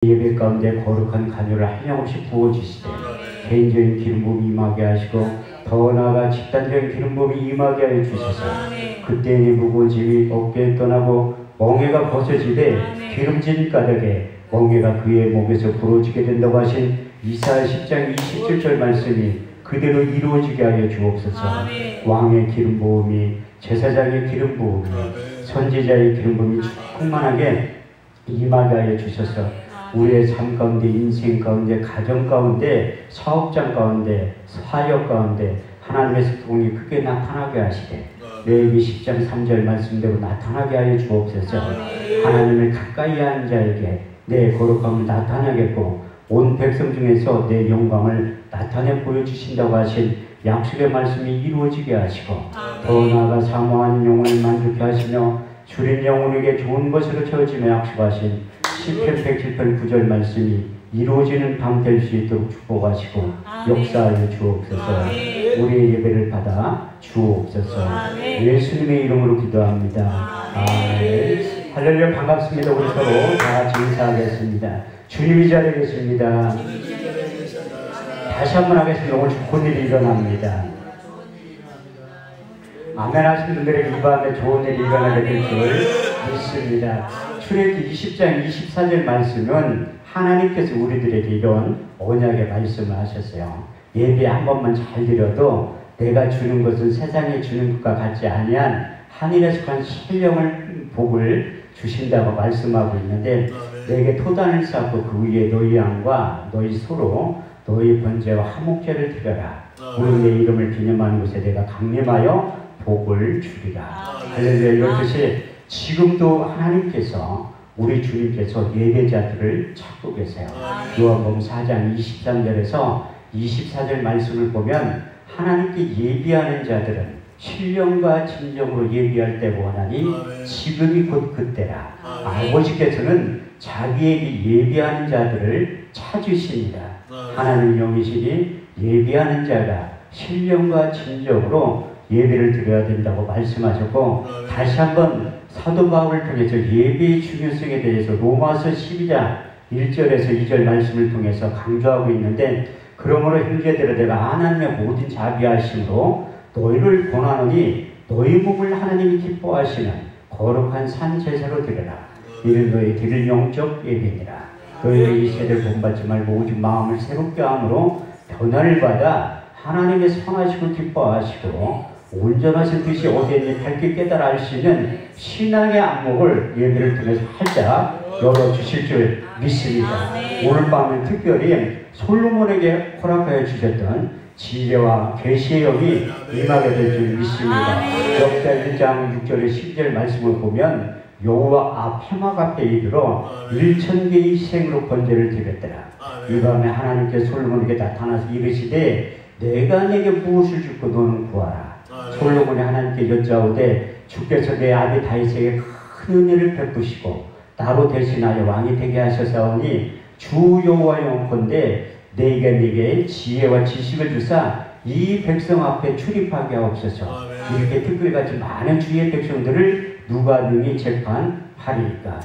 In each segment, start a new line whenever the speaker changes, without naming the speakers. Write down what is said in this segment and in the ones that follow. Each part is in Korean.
예배 가운데 거룩한 간유를 한량없이 부어주시되 개인적인 기름 부음이 임하게 하시고 더 나아가 집단적인 기름 부음이 임하게 하여 주소서. 그때 네 무거운 짐이 어깨에 떠나고 멍에가 벗어지되 기름진 가닥에 멍에가 그의 목에서 부러지게 된다고 하신 이사야 10장 27절 말씀이 그대로 이루어지게 하여 주옵소서. 왕의 기름 부음이, 제사장의 기름 부음이, 선지자의 기름 부음이 충만하게 임하게 하여 주셔서 우리의 삶 가운데, 인생 가운데, 가정 가운데, 사업장 가운데, 사역 가운데 하나님의 소통이 크게 나타나게 하시되 레위기 10장 3절 말씀대로 나타나게 하여 주옵소서. 하나님을 가까이 하는 자에게 내 거룩함을 나타내겠고 온 백성 중에서 내 영광을 나타내 보여주신다고 하신 약속의 말씀이 이루어지게 하시고 더 나아가 사모하는 영혼을 만족케 하시며 주린 영혼에게 좋은 것으로 채워지며 약속하신 시편 107편 9절 말씀이 이루어지는 밤 될 수 있도록 축복하시고 역사하여 주옵소서. 우리의 예배를 받아 주옵소서. 예수님의 이름으로 기도합니다. 아멘. 할렐루야. 반갑습니다. 우리 서로 다 같이 인사하겠습니다. 주님이 자리에 계십니다. 다시 한번 하겠습니다. 오늘 좋은 일이 일어납니다. 아멘 하신 분들에게 이 밤에 좋은 일이 일어나게 될 줄 믿습니다. 출애굽기 20장 24절 말씀은 하나님께서 우리들에게 이런 언약의 말씀을 하셨어요. 예배 한 번만 잘 드려도 내가 주는 것은 세상에 주는 것과 같지 아니한 하늘에서 간 신령을 복을 주신다고 말씀하고 있는데 내게 토단을 쌓고 그 위에 너희 양과 너희 소로 너희 번제와 화목제를 드려라. 오늘 내 이름을 기념하는 곳에 내가 강림하여 복을 주리라. 할렐루야. 이렇듯이 지금도 하나님께서 우리 주님께서 예배자들을 찾고 계세요. 요한복음 4장 23절에서 24절 말씀을 보면 하나님께 예비하는 자들은 신령과 진정으로 예비할 때 원하니 지금이 곧 그때라. 아버지께서는 자기에게 예비하는 자들을 찾으십니다. 하나님 영이시니 예비하는 자가 신령과 진정으로 예배를 드려야 된다고 말씀하셨고 다시 한번 사도 바울을 통해서 예배의 중요성에 대해서 로마서 12장 1절에서 2절 말씀을 통해서 강조하고 있는데 그러므로 형제들아 내가 하나님의 모든 자비하심으로 너희를 권하노니 너희 몸을 하나님이 기뻐하시는 거룩한 산 제사로 드려라. 이는 너희 드릴 영적 예배니라. 너희의 이 세대를 본받지 말고 오직 마음을 새롭게 함으로 변화를 받아 하나님의 선하시고 기뻐하시고 온전하신 뜻이 어디에 있는지 밝게 깨달아 알 수 있는 신앙의 안목을 예배를 통해서 활짝 열어주실 줄 믿습니다. 오늘 밤은 특별히 솔로몬에게 허락하여 주셨던 지혜와 계시의 영이 임하게 될 줄 믿습니다. 역사 1장 6절에 12절 말씀을 보면 여호와 앞 회막 앞에 이르러 1000개의 희생으로 번제를 드렸더라. 이 밤에 하나님께 솔로몬에게 나타나서 이르시되 내가 내게 무엇을 주고 너는 구하라. 솔로몬이 하나님께 여짜오되 주께서 내 아비 다윗에게 큰 은혜를 베푸시고 나로 대신하여 왕이 되게 하셨사오니 주 여호와의 원컨대 내게 지혜와 지식을 주사 이 백성 앞에 출입하게 하옵소서. 이렇게 특별같이 많은 주의 백성들을 누가 능히 재판하리이까.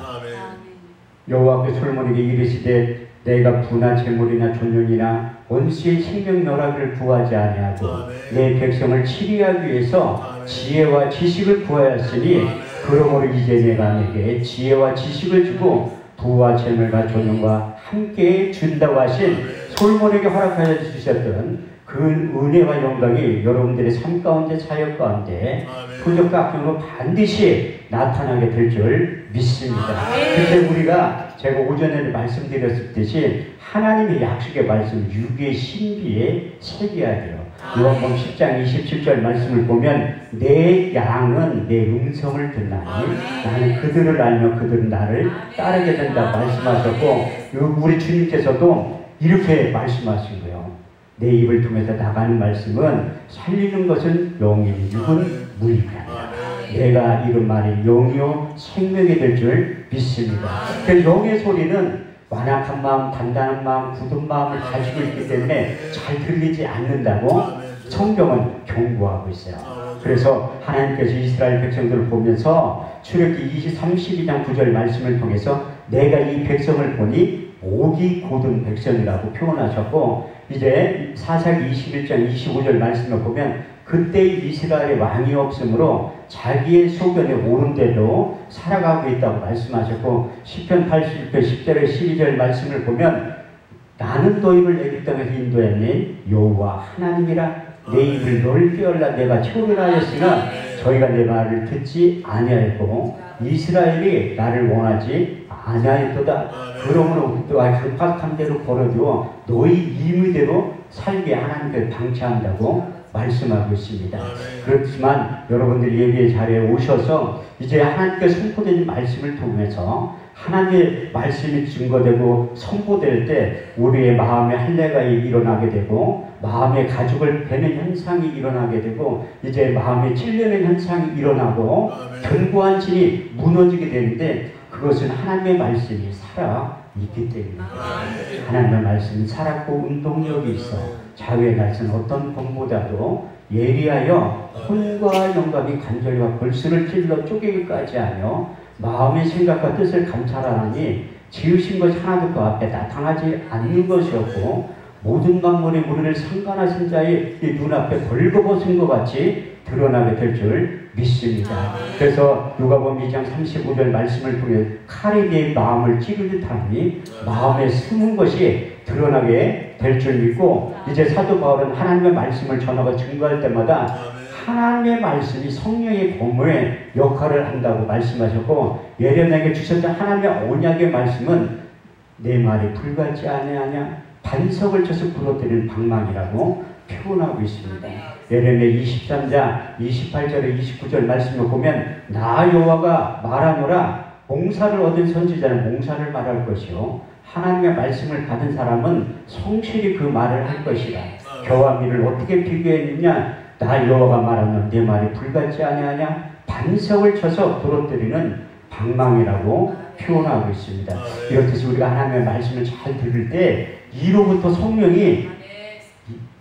여호와께서 솔로몬에게 이르시되 내가 부나 재물이나 존용이나 원수의 생명노락을 구하지 아니하고 내 백성을 치리하기 위해서 지혜와 지식을 구하였으니 그러므로 이제 내가 내게 지혜와 지식을 주고 부와 재물과 존용과 함께 준다고 하신 솔로몬에게 허락하여 주셨던 그 은혜와 영광이 여러분들의 삶 가운데 사역 가운데 표적과 악경으로 반드시 나타나게 될 줄 믿습니다. 그때 우리가 제가 오전에 말씀드렸듯이 하나님의 약속의 말씀 유기의 신비에 새겨야 돼요. 요한복음 10장 27절 말씀을 보면 내 양은 내 음성을 듣나니 나는 그들을 알며 그들은 나를 따르게 된다고 말씀하셨고 우리 주님께서도 이렇게 말씀하신 거예요. 내 입을 통해서 나가는 말씀은 살리는 것은 영이니 육은 무익하니라. 내가 이런 말이 영이요 생명이 될 줄 믿습니다. 그 영의 소리는 완악한 마음, 단단한 마음, 굳은 마음을 가지고 있기 때문에 잘 들리지 않는다고 성경은 경고하고 있어요. 그래서 하나님께서 이스라엘 백성들을 보면서 출애굽기 32장 9절 말씀을 통해서 내가 이 백성을 보니 목이 곧은 백성이라고 표현하셨고, 이제 사사기 21장 25절 말씀을 보면 그때 이스라엘의 왕이 없으므로 자기의 소견에 옳은 대로 살아가고 있다고 말씀하셨고, 시편 86편 10절에 12절 말씀을 보면 나는 너희를 애굽 땅에서 인도했니 여호와 하나님이라 내 입을 넓게 열라 내가 초련하였으나 저희가 내 말을 듣지 아니하였고 이스라엘이 나를 원하지 아니하였도다. 그러므로 너와 급박한 대로 벌어두어 너희 임의대로 살게 하나님께 방치한다고 말씀하고 있습니다. 그렇지만 여러분들이 예배의 자리에 오셔서 이제 하나님께 선포된 말씀을 통해서 하나님의 말씀이 증거되고 선포될 때 우리의 마음의 할례가 일어나게 되고 마음의 가죽을 베는 현상이 일어나게 되고 이제 마음에 찔리는 현상이 일어나고 견고한 진이 무너지게 되는데 그것은 하나님의 말씀이 살아있기 때문입니다. 하나님의 말씀이 살았고 운동력이 있어 자유의 날선 어떤 검보다도 예리하여 혼과 영감이 관절과 골수를 찔러 쪼개기까지 하며 마음의 생각과 뜻을 감찰하니 지으신 것 하나도 그 앞에 나타나지 않는 것이었고 모든 만물의 무리를 상관하신 자의 눈앞에 벌거벗은 것 같이 드러나게 될 줄 믿습니다. 그래서 누가복음 2장 35절 말씀을 통해 칼이 내 마음을 찌를 듯하니 마음에 숨은 것이 드러나게 될 줄 믿고 이제 사도 바울은 하나님의 말씀을 전하고 증거할 때마다 하나님의 말씀이 성령의 검의 역할을 한다고 말씀하셨고 예레미야에게 주셨던 하나님의 언약의 말씀은 내 말이 불같지 아니하냐 반석을 쳐서 부러뜨리는 방망이라고 표현하고 있습니다. 예레미야 23장 28절에 29절 말씀을 보면 나 여호와가 말하노라 몽사를 얻은 선지자는 몽사를 말할 것이요 하나님의 말씀을 받은 사람은 성실히 그 말을 할 것이라. 겨와 밀을 어떻게 비교했느냐 나 여호와가 말하는 내 말이 불같지 아니하냐 반석을 쳐서 부러뜨리는 방망이라고 표현하고 있습니다. 이렇듯이 우리가 하나님의 말씀을 잘 들을 때 이로부터 성령이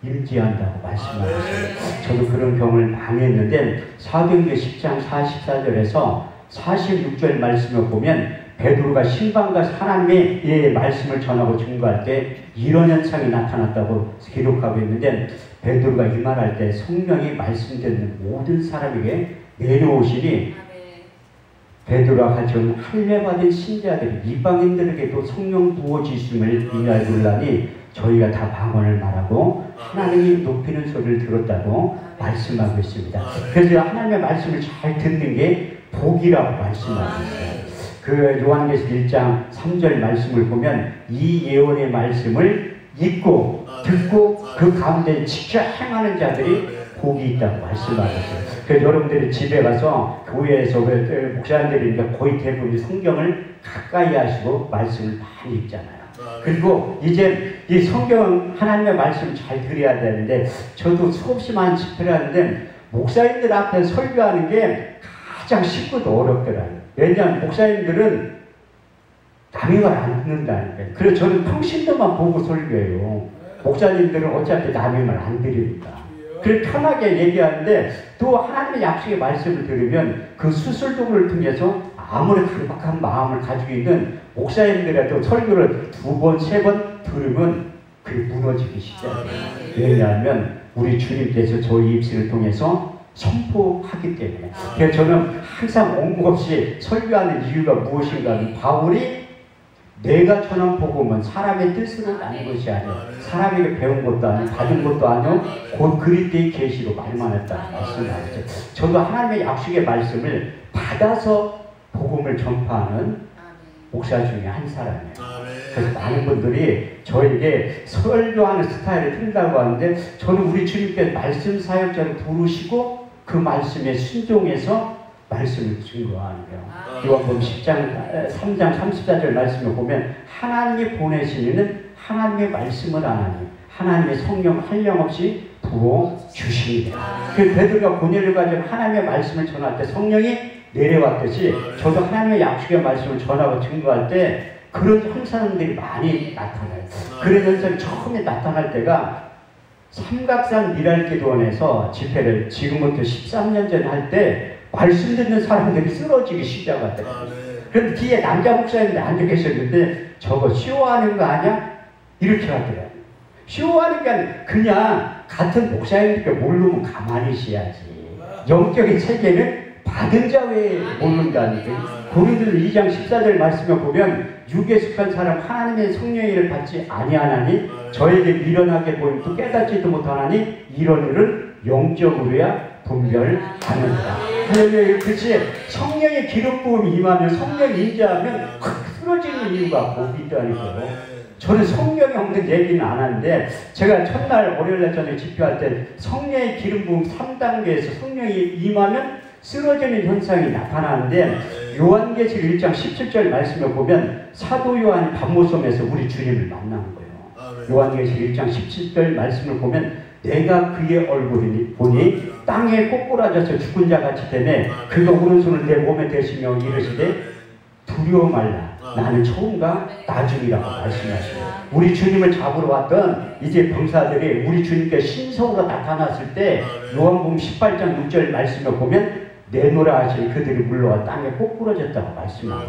임재한다고 말씀하셨어요. 저도 그런 경험을 많이 했는데 사도행전 10장 44절에서 46절 말씀을 보면 베드로가 신방과 하나님의 말씀을 전하고 증거할 때 이런 현상이 나타났다고 기록하고 있는데 베드로가 이 말할 때 성령이 말씀 듣는 모든 사람에게 내려오시니 베드로가 같이 온 할례받은 신자들이 이방인들에게도 성령 부어지심을 인하여 논란이 저희가 다 방언을 말하고 하나님이 높이는 소리를 들었다고 말씀하고 있습니다. 그래서 하나님의 말씀을 잘 듣는 게 복이라고 말씀하고 있어요. 그 요한계시록 1장 3절 말씀을 보면 이 예언의 말씀을 읽고 듣고 그 가운데 직접 행하는 자들이 복이 있다고 말씀하고 있어요. 그래서 여러분들이 집에 가서 교회에서 목사님들이 거의 대부분 성경을 가까이 하시고 말씀을 많이 읽잖아요. 그리고 이제 이 성경 하나님의 말씀을 잘 들어야 되는데 저도 수없이 많은 집회를 하는데 목사님들 앞에 설교하는 게 가장 쉽고도 어렵더라고요. 왜냐하면 목사님들은 남의 말 안 듣는다니까요. 그래서 저는 평신도만 보고 설교해요. 목사님들은 어차피 남의 말 안 들으니까. 그래서 편하게 얘기하는데 또 하나님의 약속의 말씀을 들으면 그 수술도구를 통해서 아무리 강박한 마음을 가지고 있는 목사님들에도 설교를 2번, 3번 들으면 그게 무너지기 시작해요. 왜냐하면 우리 주님께서 저희 입술을 통해서 선포하기 때문에. 그래서 저는 항상 원고 없이 설교하는 이유가 무엇인가 하면 바울이 내가 전한 복음은 사람의 뜻으로 나는 것이 아니오 사람에게 배운 것도 아니오 받은 것도 아니오 곧 그리스도의 계시로 말만 했다 말씀하셨죠. 저도 하나님의 약속의 말씀을 받아서 복음을 전파하는 목사 중에 한 사람이에요. 그래서 많은 분들이 저에게 설교하는 스타일을 튼다고 하는데 저는 우리 주님께 말씀 사역자를 부르시고 그 말씀에 순종해서 말씀을 증거하는 거예요. 요한복음 10장 3장 34절 말씀을 보면 하나님이 보내시는 하나님의 말씀을 안 하니 하나님의 성령 한량없이 부어주십니다. 그 베드로가 고넬료 가지고 하나님의 말씀을 전할 때 성령이 내려왔듯이 저도 하나님의 약속의 말씀을 전하고 증거할 때 그런 현상들이 많이 나타나요. 그런 현상이 처음에 나타날 때가 삼각산 미랄기도원에서 집회를 지금부터 13년 전에 할 때 말씀 듣는 사람들이 쓰러지기 시작하더라고요. 그런데 뒤에 남자 목사님이 앉아 계셨는데 저거 쇼하는 거 아니야? 이렇게 하더래요. 쇼하는 게 아니라 그냥 같은 목사님께 모르면 가만히 있어야지. 영적인 세계는 받은 자 외에 모른다는 거예요. 고린도서 2장 14절 말씀을 보면 육에 속한 사람 하나님의 성령의 일을 받지 아니하나니 저에게 미련하게 보임도 깨닫지도 못하나니 이런 일은 영적으로야 분별하는다. 할렐루야. 그치? 성령의 기름 부음이 임하면 성령 인자하면 확 쓰러지는 이유가 거기 있다니까요. 저는 성령이 없는 얘기는 안 하는데 제가 첫날 월요일날 전에 집회할 때 성령의 기름 부음 3단계에서 성령이 임하면 쓰러지는 현상이 나타나는데 요한계시록 1장 17절 말씀을 보면 사도 요한이 밤모섬에서 우리 주님을 만나는 거예요. 요한계시록 1장 17절 말씀을 보면 내가 그의 얼굴을 보니 땅에 꼬꾸라져서 죽은 자같이 되매 그가 오른손을 내 몸에 대시며 이르시되 두려워 말라 나는 처음과 나중이라고 말씀하시고 우리 주님을 잡으러 왔던 이제 병사들이 우리 주님께 신성으로 나타났을 때 요한복음 18장 6절 말씀을 보면 내노라 하시니 그들이 물러와 땅에 꼬꾸러졌다고 말씀하고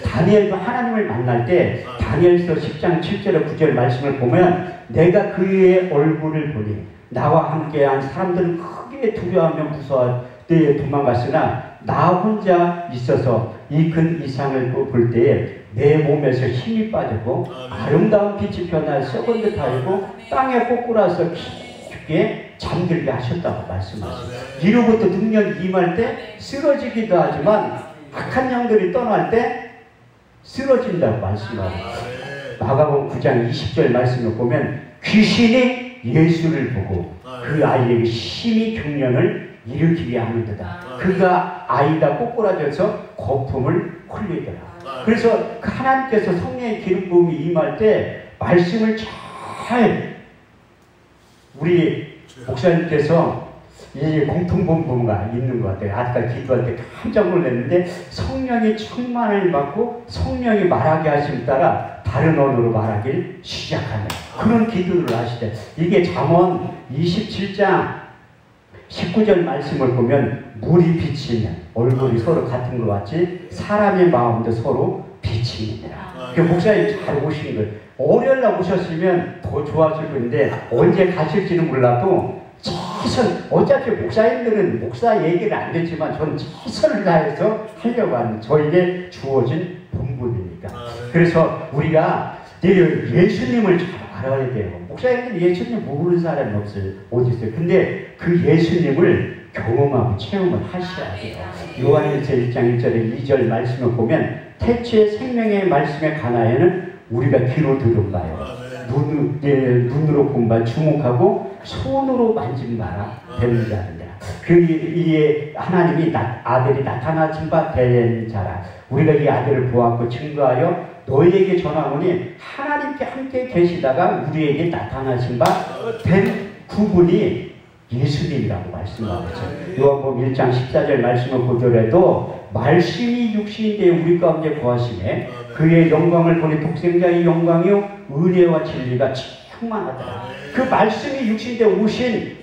다니엘도 하나님을 만날 때 다니엘서 10장 7절 9절 말씀을 보면 내가 그의 얼굴을 보니 나와 함께한 사람들은 크게 두려워하며 무서워 도망갔으나 나 혼자 있어서 이 큰 이상을 볼 때에 내 몸에서 힘이 빠지고 아름다운 빛이 변하여 썩은 듯하고 땅에 꼬꾸라서 깊게 잠들게 하셨다고 말씀하셨어요. 이로부터 능력이 임할 때 쓰러지기도 하지만 악한 영들이 떠날 때 쓰러진다고 말씀하고 마가복음 9장 20절 말씀을 보면 귀신이 예수를 보고 그 아이에게 심히 경련을 일으키게 하는데다 그가 아이가 꼬꾸라져서 거품을 흘리더라. 그래서 그 하나님께서 성령의 기름 부음이 임할 때 말씀을 잘 우리 목사님께서 이 공통본부가 있는 것 같아요. 아까 기도할 때 깜짝 놀랐는데 성령이 충만을 받고 성령이 말하게 하심 따라 다른 언어로 말하길 시작하는 그런 기도를 하시대. 이게 잠언 27장 19절 말씀을 보면 물이 비치면 얼굴이 서로 같은 것 같이 사람의 마음도 서로 비칩니다. 그 목사님 잘 오신 거예요. 월요일날 오셨으면 더 좋아질 건데 언제 가실지는 몰라도 최선 어차피 목사님들은 목사 얘기를 안 듣지만 저는 최선을 다해서 하려고 하는 저에게 주어진 본분이니까. 그래서 우리가 예수님을 잘 알아야 돼요. 목사님들 예수님 모르는 사람이 없어요. 어디 있어요? 근데 그 예수님을 경험하고 체험을 하셔야 돼요. 요한일서 1장 1절에 2절 말씀을 보면 태초의 생명의 말씀에 관하여는 우리가 귀로 들은 바요. 눈으로 본 바 주목하고 손으로 만진 바라 되는 자인데 이 하나님이 아들이 나타나신 바 된 자라. 우리가 이 아들을 보았고 증거하여 너희에게 전하노니 하나님께 함께 계시다가 우리에게 나타나신 바 된 그분이 예수님이라고 말씀하고 있어요. 요한복음 1장 14절 말씀을 보더라도 말씀이 육신이 되어 우리 가운데 거하시네 그의 영광을 보니 독생자의 영광이요 은혜와 진리가 충만하더라. 그 말씀이 육신이 되어 오신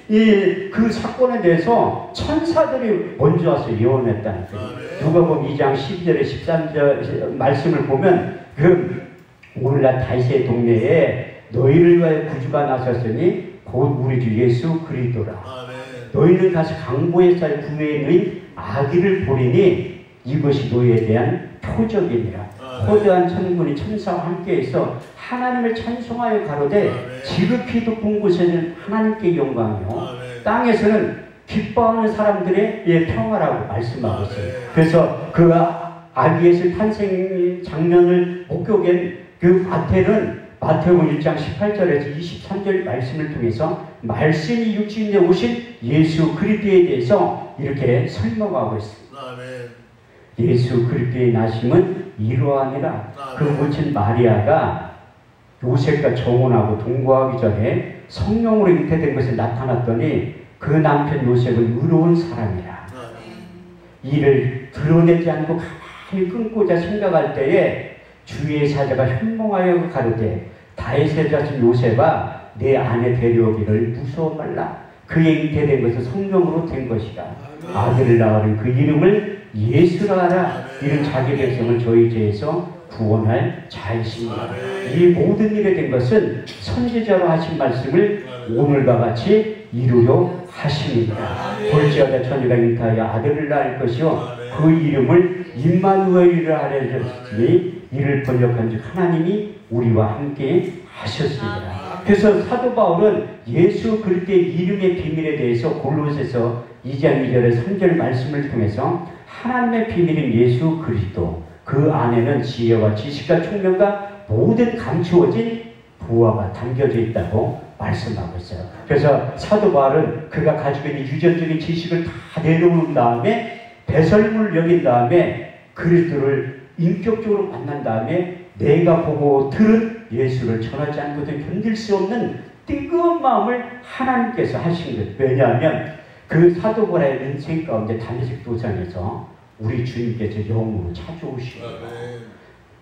그 사건에 대해서 천사들이 먼저 와서 예언했다는 거예요. 누가복음 2장 12절에 13절 말씀을 보면 오늘날 다윗의 동네에 너희를 위하여 구주가 나셨으니 곧 우리 주 예수 그리스도라. 너희는 가서 강보의 쌀 구매에 넣인 아기를 보리니 이것이 너희에 대한 표적이니라. 거대한 천군이 천사와 함께해서 하나님을 찬송하여 가로되 지극히 높은 곳에는 하나님께 영광이요 땅에서는 기뻐하는 사람들의 평화라고 말씀하고 있어요. 그래서 그 아기의 탄생 장면을 목격한 그 마태복음 1장 18절에서 23절 말씀을 통해서 말씀이 육신에 오신 예수 그리스도에 대해서 이렇게 설명하고 있습니다. 예수 그리스도의 나심은 이러하니라. 그母亲 마리아가 요셉과 정혼하고 동거하기 전에 성령으로 잉태된 것에 나타났더니 그 남편 요셉은 의로운 사람이라. 이를 드러내지 않고 가만히 끊고자 생각할 때에 주의 사자가 현몽하여 가로되 다윗의 자손 요셉아 내 아내 데려오기를 무서워 말라. 그의 잉태된 것은 성령으로 된 것이다. 아들을 낳으는 그 이름을 예수라 하라. 이는 자기 백성을 저희 죄에서 구원할 자이십니다. 이 모든 일에 된 것은 선지자로 하신 말씀을 오늘과 같이 이루려 하십니다. 볼지어다 처녀가 잉태하여 아들을 낳을 것이요 그 이름을 임마누엘이라 하려니 이를 번역한 즉 하나님이 우리와 함께 하셨습니다. 그래서 사도 바울은 예수 그리스도의 이름의 비밀에 대해서 골로새서 2장 2절의 3절 말씀을 통해서 하나님의 비밀인 예수 그리스도, 그 안에는 지혜와 지식과 총명과 모든 감추어진 부하가 담겨져 있다고 말씀하고 있어요. 그래서 사도 바울은 그가 가지고 있는 유전적인 지식을 다 내놓은 다음에 배설물을 여긴 다음에 그리스도를 인격적으로 만난 다음에 내가 보고 들은 예수를 전하지 않고도 견딜 수 없는 뜨거운 마음을 하나님께서 하신 것. 왜냐하면 그 사도 바울의 인생 가운데 다메섹 도상에서 우리 주님께서 영으로 찾아오신 거예요.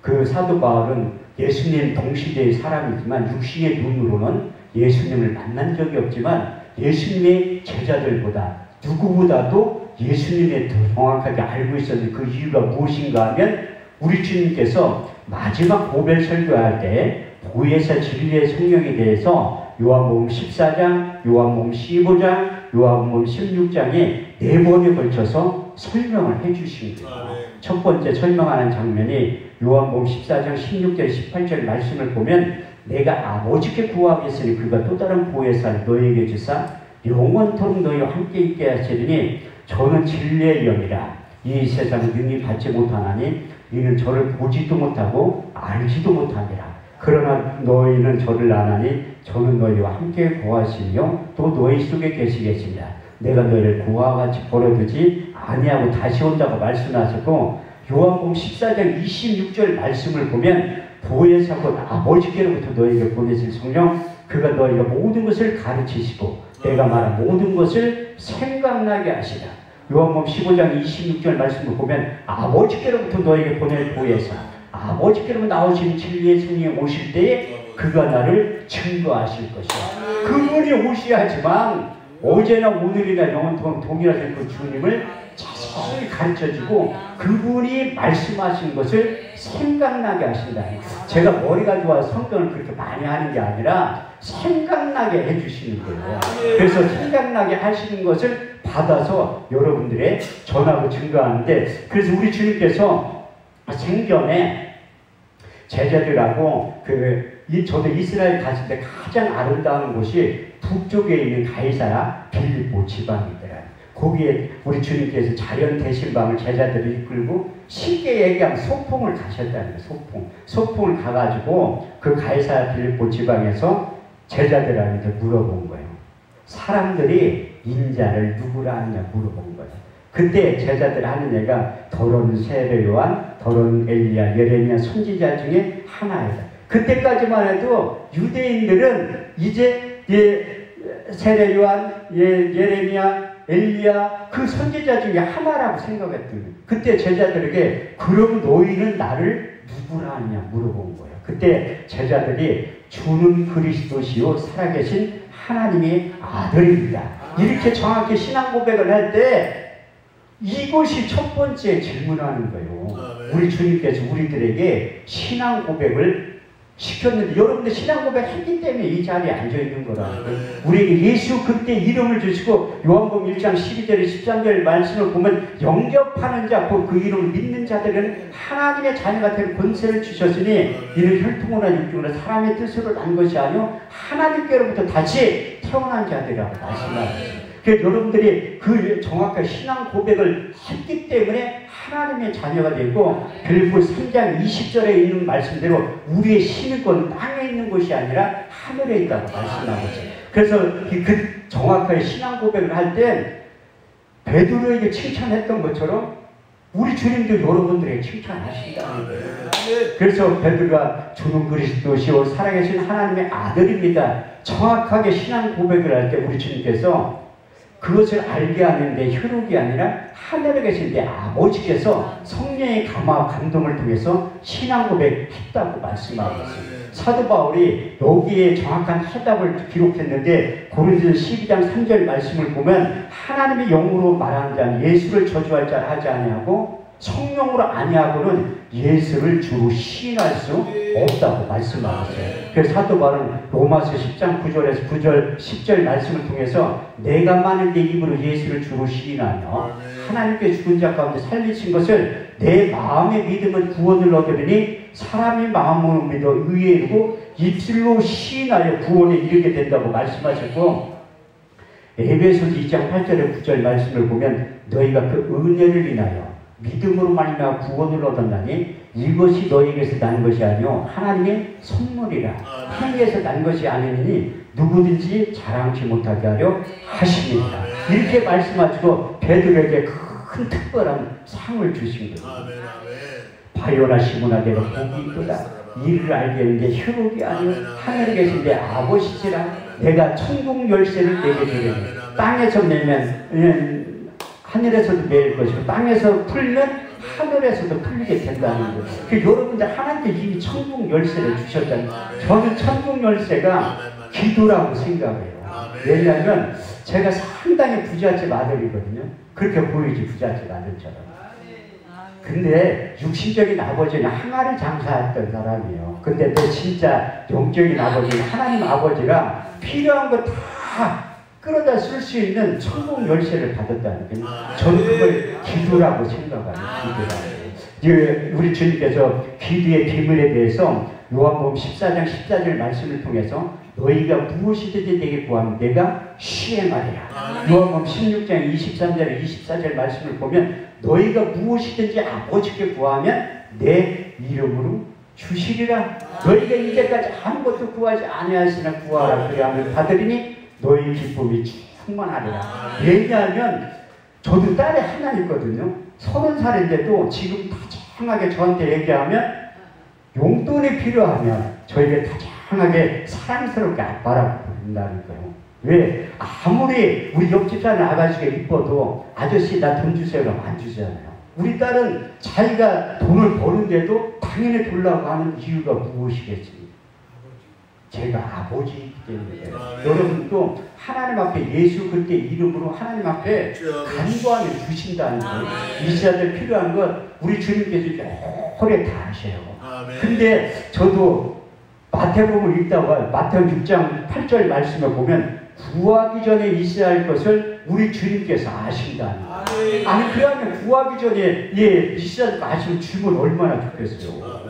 그 사도 바울은 예수님 동시대의 사람이지만 육신의 눈으로는 예수님을 만난 적이 없지만 예수님의 제자들보다 누구보다도 예수님에 더 정확하게 알고 있었는데 그 이유가 무엇인가 하면 우리 주님께서 마지막 고별 설교할 때 보혜사 진리의 성령에 대해서 요한복음 14장, 요한복음 15장, 요한복음 16장에 4번에 걸쳐서 설명을 해주신 거예요. 첫 번째 설명하는 장면이 요한복음 14장 16절 18절 말씀을 보면 내가 아버지께 구하겠으니 그가 또 다른 보혜사를 너희에게 주사 영원토록 너희와 함께 있게 하시리니 저는 진리의 영이라 이 세상 능히 받지 못하나니 이는 저를 보지도 못하고 알지도 못하니라. 그러나 너희는 저를 아나니 저는 너희와 함께 구하시며 또 너희 속에 계시겠습니다. 내가 너희를 고아와 같이 버려두지 아니하고 다시 온다고 말씀하셨고 요한복음 14장 26절 말씀을 보면 보혜사곧 아버지께로부터 너희에게 보내실 성령 그가 너희가 모든 것을 가르치시고 내가 말한 모든 것을 생각나게 하시라. 요한복음 15장 26절 말씀을 보면 아버지께로부터 너희에게 보낼 보혜사 아버지께로부터 나오신 진리의 성령이 오실 때에 그가 나를 증거하실 것이야. 그분이 오셔야지만 어제나 오늘이나 영원토록 동일하신 그 주님을 자세히 가르쳐주고 그분이 말씀하신 것을 생각나게 하신다. 제가 머리가 좋아서 성경을 그렇게 많이 하는 게 아니라 생각나게 해주시는 거예요. 그래서 생각나게 하시는 것을 받아서 여러분들의 전하고 증거하는데 그래서 우리 주님께서 생전에 제자들하고 저도 이스라엘 갔을 때 가장 아름다운 곳이 북쪽에 있는 가이사라 빌립보 지방이더라. 거기에 우리 주님께서 자연 대신방을 제자들을 이끌고 쉽게 얘기하면 소풍을 가셨다는 거예요. 소풍을 가가지고 그 가이사라 빌립보 지방에서 제자들한테 물어본 거예요. 사람들이 인자를 누구라 하느냐 물어본 거예요. 그때 제자들 하는 얘기가 더러운 세례 요한, 더러운 엘리야, 예레미야 선지자 중에 하나이다. 그때까지만 해도 유대인들은 이제 세례 요한, 예레미야, 엘리야 그 선지자 중에 하나라고 생각했던 거예요. 그때 제자들에게 그럼 너희는 나를 누구라 하느냐 물어본 거예요. 그때 제자들이 주는 그리스도시요 살아계신 하나님의 아들입니다. 이렇게 정확히 신앙 고백을 할 때 이것이 첫 번째 질문하는 거예요. 우리 주님께서 우리들에게 신앙 고백을 시켰는데 여러분들 신앙 고백 했기 때문에 이 자리에 앉아있는 거라는 거예요. 우리에게 예수 그때 이름을 주시고 요한복음 1장 12절 13절 말씀을 보면 영접하는 자 그 이름을 믿는 자들은 하나님의 자녀가 될 권세를 주셨으니 이는 혈통이나 육중이나 사람의 뜻으로 난 것이 아니요 하나님께로부터 다시 태어난 자들이라고 말씀하셨어요. 그래서 여러분들이 그 정확한 신앙 고백을 했기 때문에 하나님의 자녀가 되고 빌립보 3장 20절에 있는 말씀대로 우리의 시민권은 땅에 있는 것이 아니라 하늘에 있다고 말씀하고 있어요. 그래서 그 정확하게 신앙 고백을 할 때 베드로에게 칭찬했던 것처럼 우리 주님도 여러분들에게 칭찬하신다는 거예요. 그래서 베드로가 주는 그리스도시요 살아계신 하나님의 아들입니다. 정확하게 신앙 고백을 할 때 우리 주님께서 그것을 알게 하는데 혈육이 아니라 하늘에 계신 내 아버지께서 성령의 감화와 감동을 통해서 신앙 고백했다고 말씀하고 있습니다. 사도 바울이 여기에 정확한 해답을 기록했는데 고린도서 12장 3절 말씀을 보면 하나님의 영으로 말하는 자는 예수를 저주할 자를 하지 아니하고 성령으로 아니하고는 예수를 주로 시인할 수 없다고 말씀하셨어요. 그래서 사도 바울은 로마서 10장 9절에서 9절 10절 말씀을 통해서 내가 많은 내 입으로 예수를 주로 시인하며 하나님께 죽은 자 가운데 살리신 것을 내 마음의 믿음은 구원을 얻으리니 사람이 마음으로 믿어 의에 이르고 입술로 시인하여 구원에 이르게 된다고 말씀하셨고, 에베소서 2장 8절에 9절 말씀을 보면 너희가 그 은혜를 인하여 믿음으로 말미암아 구원을 얻었나니 이것이 너희에게서 난 것이 아니요 하나님의 선물이라. 행위에서 난 것이 아니니 누구든지 자랑치 못하게 하려 하십니다. 이렇게 말씀하시고 베드로에게 큰 특별한 상을 주신 거예요. 바요나 시몬아 내가 복이 있도다. 이를 알게 했는데 혈육이 아니요 하늘에 계신 내 아버지시라. 내가 천국 열쇠를 내게 주리니 땅에서 매면 하늘에서도 매일 것이고 땅에서 풀면 하늘에서도 풀리게 된다는 거예요. 여러분들 하나님께 이미 천국 열쇠를 주셨다는 거예요. 저는 천국 열쇠가 기도라고 생각해요. 왜냐하면 제가 상당히 부잣집 아들이거든요. 그렇게 보이지, 부잣집 아들처럼. 근데 육신적인 아버지는 항아리 장사했던 사람이에요. 근데 또 진짜 영적인 아버지는 하나님 아버지가 필요한 거 다 끌어다 쓸 수 있는 천국 열쇠를 받았다는 거예요. 저는 그걸 기도라고 생각합니다. 기도라고. 우리 주님께서 기도의 비밀에 대해서 요한복음 14장 14절 말씀을 통해서 너희가 무엇이든지 내게 구하면 내가 시행하리라. 요한복음 16장 23절 24절 말씀을 보면 너희가 무엇이든지 아버지께 구하면 내 이름으로 주시리라. 너희가 이제까지 아무것도 구하지 아니하시나 구하라. 그리하면 받으리니 너희 기쁨이 충만하리라. 왜냐하면 저도 딸이 하나 있거든요. 30살인데도 지금 다정하게 저한테 얘기하면 용돈이 필요하면 저에게 다정하게 사랑스럽게 아빠라고 부른다는 거예요. 왜? 아무리 우리 옆집 사는 아가씨가 이뻐도 아저씨 나 돈 주세요 그러면 안 주잖아요. 우리 딸은 자기가 돈을 버는데도 당연히 주려고 하는 이유가 무엇이겠습니까? 제가 아버지이기 때문에. 여러분도 하나님 앞에 예수 그때 이름으로 하나님 앞에 간구하면 주신다는 거예요. 이스라엘 필요한 것 우리 주님께서 오래 다 하셔요. 근데 저도 마태복음을 읽다가 마태복음 6장 8절 말씀을 보면 구하기 전에 있어야 할 것을 우리 주님께서 아신다는 거예요. 아니 그러면 구하기 전에 있어야 할 거 아시면 주면 얼마나 좋겠어요.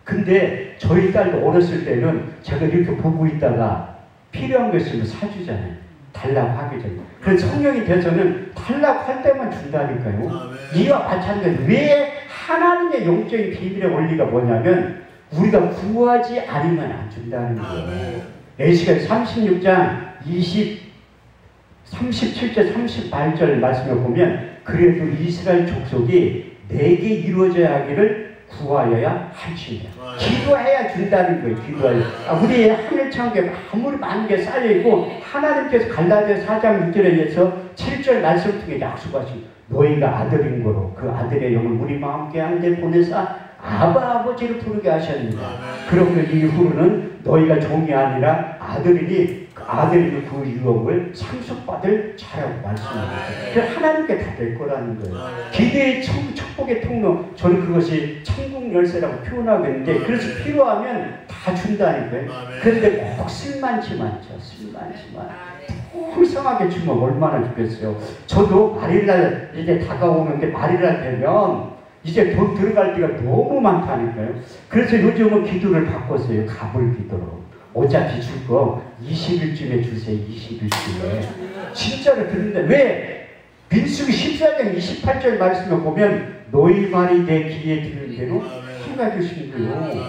근데 저희 딸도 어렸을 때는 제가 이렇게 보고 있다가 필요한 거 있으면 사주잖아요. 달라고 하기 전에. 그래서 성령이 돼서는 달라고 할 때만 준다니까요. 이와 마찬가지로 왜 하나님의 영적인 비밀의 원리가 뭐냐면 우리가 구하지 않으면 안 준다는 거예요. 에스겔 36장 37절 38절 말씀을 보면 그래도 이스라엘 족속이 내게 이루어져야 하기를 구하여야 할지니라. 기도해야 준다는 거예요. 기도해야. 우리의 하늘 창고에 아무리 많은 게 쌓여있고 하나님께서 갈라디아 4장 6절에서 7절 말씀을 통해 약속하신 너희가 아들인 거로 그 아들의 영을 우리 마음께 한데 보내사 아바 아버지를 부르게 하셨느니라. 그러면 이후로는 너희가 종이 아니라 아들이니 아들이 그 유업을 상속받을 자라고 말씀합니다. 그래서 하나님께 다 될 거라는 거예요. 기대의 축복의 통로, 저는 그것이 천국 열쇠라고 표현하고 있는데 그래서 필요하면 다 준다니까요. 그런데 꼭 쓸만치만 줘, 쓸만치만. 풍성하게 주면 얼마나 좋겠어요. 저도 말일날 이제 다가오는데 말일날 되면 이제 돈 들어갈 때가 너무 많다니까요. 그래서 요즘은 기도를 바꿨어요. 갑을 기도로. 어차피 줄 거 20일쯤에 주세요. 20일쯤에. 진짜로 듣는데 왜? 민수기 14장 28절 말씀을 보면 너희 말이 내 귀에 들는 대로 행해주신 거예요.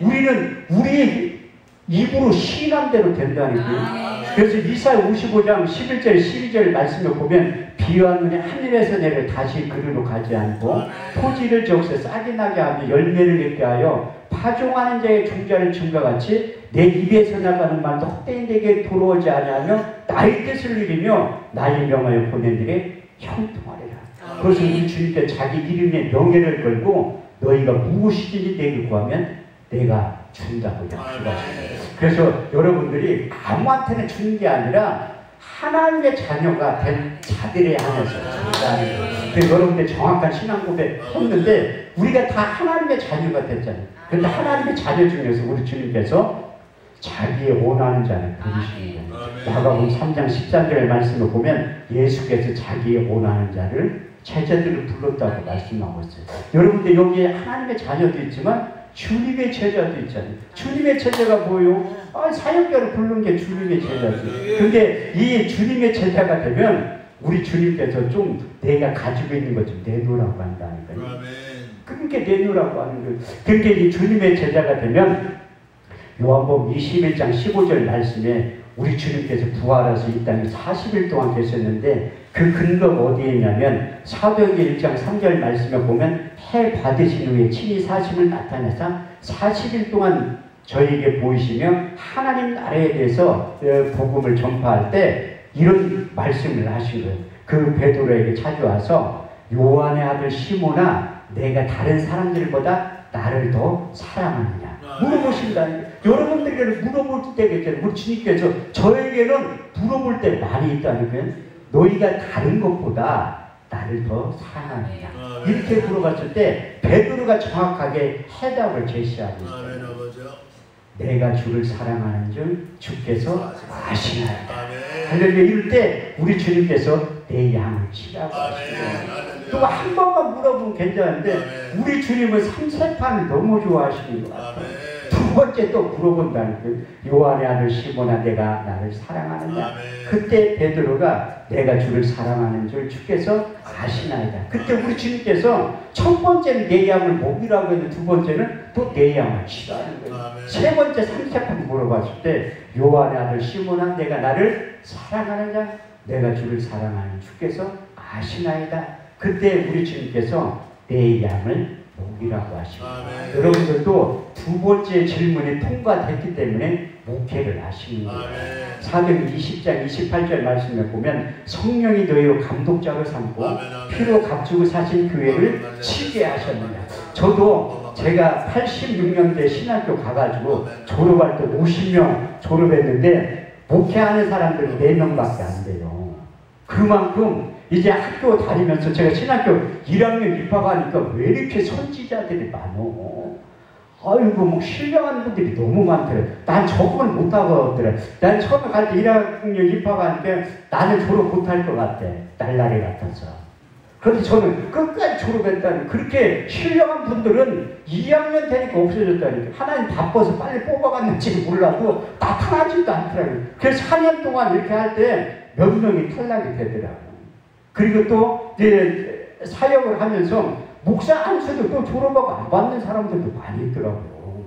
우리는 우리 입으로 시인한 대로 된다니까요. 그래서 이사야 55장 11절 12절 말씀을 보면 비와 눈이 하늘에서 내려 다시 그리로 가지 않고 토지를 적셔 싹이 나게 하며 열매를 맺게 하여 파종하는 자의 종자를 줌과 같이 내 입에서 나가는 말도 헛되이 내게 돌아오지 아니하며 나의 뜻을 이루며 나의 명하여 보낸 일에 형통하리라. 그래서 우리 주님께 자기 이름의 명예를 걸고 너희가 무엇이든지 내게 구하면 내가 준다고 약속하십니다. 그래서 여러분들이 아무한테나 주는 게 아니라 하나님의 자녀가 된 자들에 한해서 준다는 거예요. 그래서 여러분들 정확한 신앙 고백 했는데 우리가 다 하나님의 자녀가 됐잖아요. 그런데 하나님의 자녀 중에서 우리 주님께서 자기의 원하는 자를 부르시는 거예요. 마가복음 3장 14절의 말씀을 보면 예수께서 자기의 원하는 자를 제자들을 불렀다고 말씀하고 있어요. 여러분들 여기에 하나님의 자녀도 있지만 주님의 제자도 있잖아요. 주님의 제자가 뭐예요? 사역자를 부르는 게 주님의 제자지. 근데 이 주님의 제자가 되면 우리 주님께서 좀 내가 가지고 있는 것 좀 내놓으라고 한다니까요. 그러니까 내놓으라고 하는 거예요. 그러니까 이 주님의 제자가 되면 요한복음 21장 15절 말씀에 우리 주님께서 부활하셔서 이 땅에 40일 동안 계셨는데 그 근거가 어디에 있냐면 사도행전 1장 3절 말씀에 보면 해 받으신 후에 친히 사심을 나타내서 40일 동안 저희에게 보이시며 하나님 나라에 대해서 복음을 전파할 때 이런 말씀을 하신 거예요. 그 베드로에게 찾아와서 요한의 아들 시몬아 내가 다른 사람들보다 나를 더 사랑하느냐 물어보신다는 거예요. 여러분들에게는 물어볼 때가 있잖아요. 우리 주님께서 저에게는 물어볼 때 많이 있다는 거예요. 너희가 다른 것보다 나를 더 사랑하느냐 이렇게 물어봤을 때 베드로가 정확하게 해답을 제시하고 있어요. 내가 주를 사랑하는 줄 주께서 아시나이다. 할렐루야. 이럴 때 우리 주님께서 내 양을 치라고 하시고 또 한 번만 물어보면 괜찮은데 우리 주님은 3세판을 너무 좋아하시는 것 같아요. 두 번째 또 물어본다는 거예요. 요한의 아들 시몬아 내가 나를 사랑하느냐. 그때 베드로가 내가 주를 사랑하는 줄 주께서 아시나이다. 그때 우리 주님께서 첫 번째는 내 양을 먹이라고 했는데 두 번째는 또 내 양을 치라는 거예요. 세 번째 3세판 물어봤을 때 요한의 아들 시몬아 내가 나를 사랑하느냐. 내가 주를 사랑하는 주께서 아시나이다. 그때 우리 주님께서 내 양을 목이라고 하십니다. 여러분들도 두 번째 질문이 통과됐기 때문에 목회를 하시는 거예요. 사도행 20장 28절 말씀에 보면 성령이 너희로 감독자로 삼고 피로 값주고 사신 교회를 치게 하셨느냐. 저도 제가 86년대 신학교 가가지고 졸업할 때 50명 졸업했는데 목회하는 사람들은 4명밖에 안 돼요. 그만큼 이제 학교 다니면서 제가 신학교 1학년 입학하니까 왜 이렇게 선지자들이 많어? 아이고 뭐 신령한 분들이 너무 많더래. 난 적응을 못하고 더래. 난 처음에 갈 때 1학년 입학하니까 나는 졸업 못할 것 같대. 날라리 같아서. 그런데 저는 끝까지 졸업했다니. 그렇게 신령한 분들은 2학년 되니까 없어졌다니까. 하나님 바빠서 빨리 뽑아갔는지 몰라도 나타나지도 않더라고요. 그래서 4년 동안 이렇게 할 때 몇 명이 탈락이 되더라고요. 그리고 또 이제 사역을 하면서 목사 안수도 또 졸업하고 안 받는 사람들도 많이 있더라고요.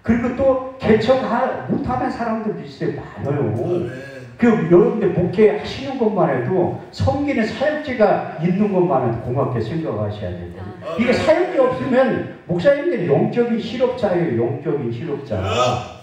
그리고 또 개척 못하는 사람들도 있어요. 많아요. 그 여러분들 목회하시는 것만 해도 섬기는 사역지가 있는 것만 해도 고맙게 생각하셔야 된다. 이게 사역지 없으면 목사님들이 영적인 실업자예요. 영적인 실업자.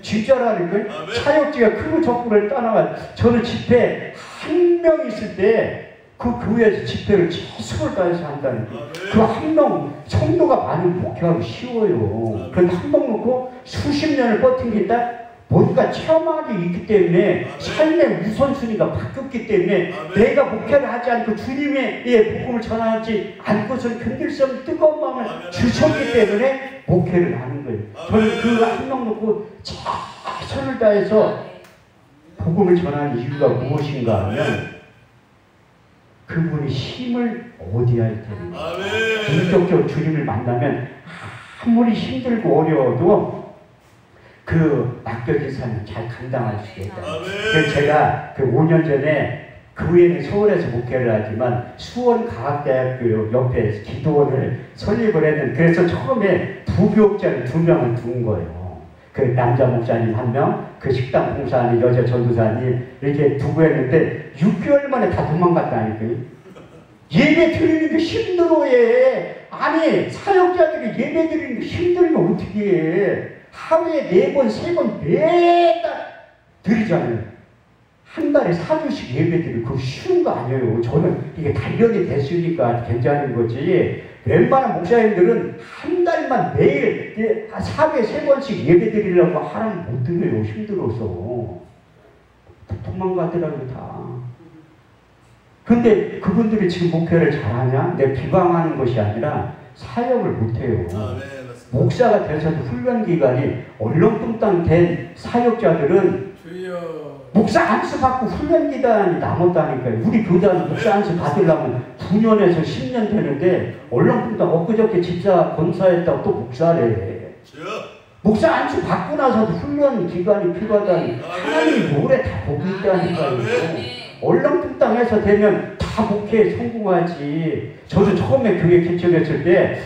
진짜라니까요. 사역지가 크고 적고를 떠나가. 저는 집회 한 명 있을 때 그 교회에서 집회를 최선을 다해서 한다니까. 그 한 명 성도가 많은 목회하기 쉬워요. 그런데 한 명 놓고 수십 년을 버틴다. 뭔가 체험하기 있기 때문에 삶의 우선순위가 바뀌었기 때문에 내가 목회를 하지 않고 주님의 복음을 전하지 않고서는 견딜 수 없는 뜨거운 마음을 주셨기 때문에 목회를 하는 거예요. 저는 그 한 명 놓고 최선을 다해서 복음을 전하는 이유가 무엇인가 하면 그분이 힘을 얻어야 됩니다. 본격적으로 주님을 만나면 아무리 힘들고 어려워도 그 맡겨진 삶을 잘 감당할 수 있다. 그래서 제가 그 5년 전에 교회는 서울에서 목회를 하지만 수원과학대학교 옆에 기도원을 설립을 했는데 그래서 처음에 부교육자를 2명을 둔 거예요. 그 남자 목사님 1명, 그 식당 봉사하는 여자 전도사님 이렇게 두고 했는데 6개월 만에 다 도망갔다니까요. 예배 드리는 게 힘들어 해. 아니 사역자들이 예배 드리는 게 힘들면 어떻게 해. 하루에 4번, 3번 매달 드리잖아요. 한 달에 4주씩 예배 드리고 그거 쉬운 거 아니에요. 저는 이게 단련이 됐으니까 괜찮은 거지. 웬만한 목사님들은 한 달만 매일 하루에 3번씩 예배 드리려고 하라면 못 드려요. 힘들어서. 도망가더라고요 다. 근데 그분들이 지금 목회를 잘하냐? 내 비방하는 것이 아니라 사역을 못해요. 목사가 돼서도 훈련 기간이 얼렁뚱땅 된 사역자들은 목사 안수 받고 훈련 기간이 남았다니까요. 우리 교단은 목사 안수 받으려면 9년에서 10년 되는데 얼렁뚱땅 엊그저께 집사 권사했다고 또 목사래. 목사 안수 받고 나서도 훈련 기간이 필요하다니 하나님이 오래 다 보고 있다니까요. 얼렁뚱땅해서 되면 다 목회에 성공하지. 저도 처음에 교회 개척했을 때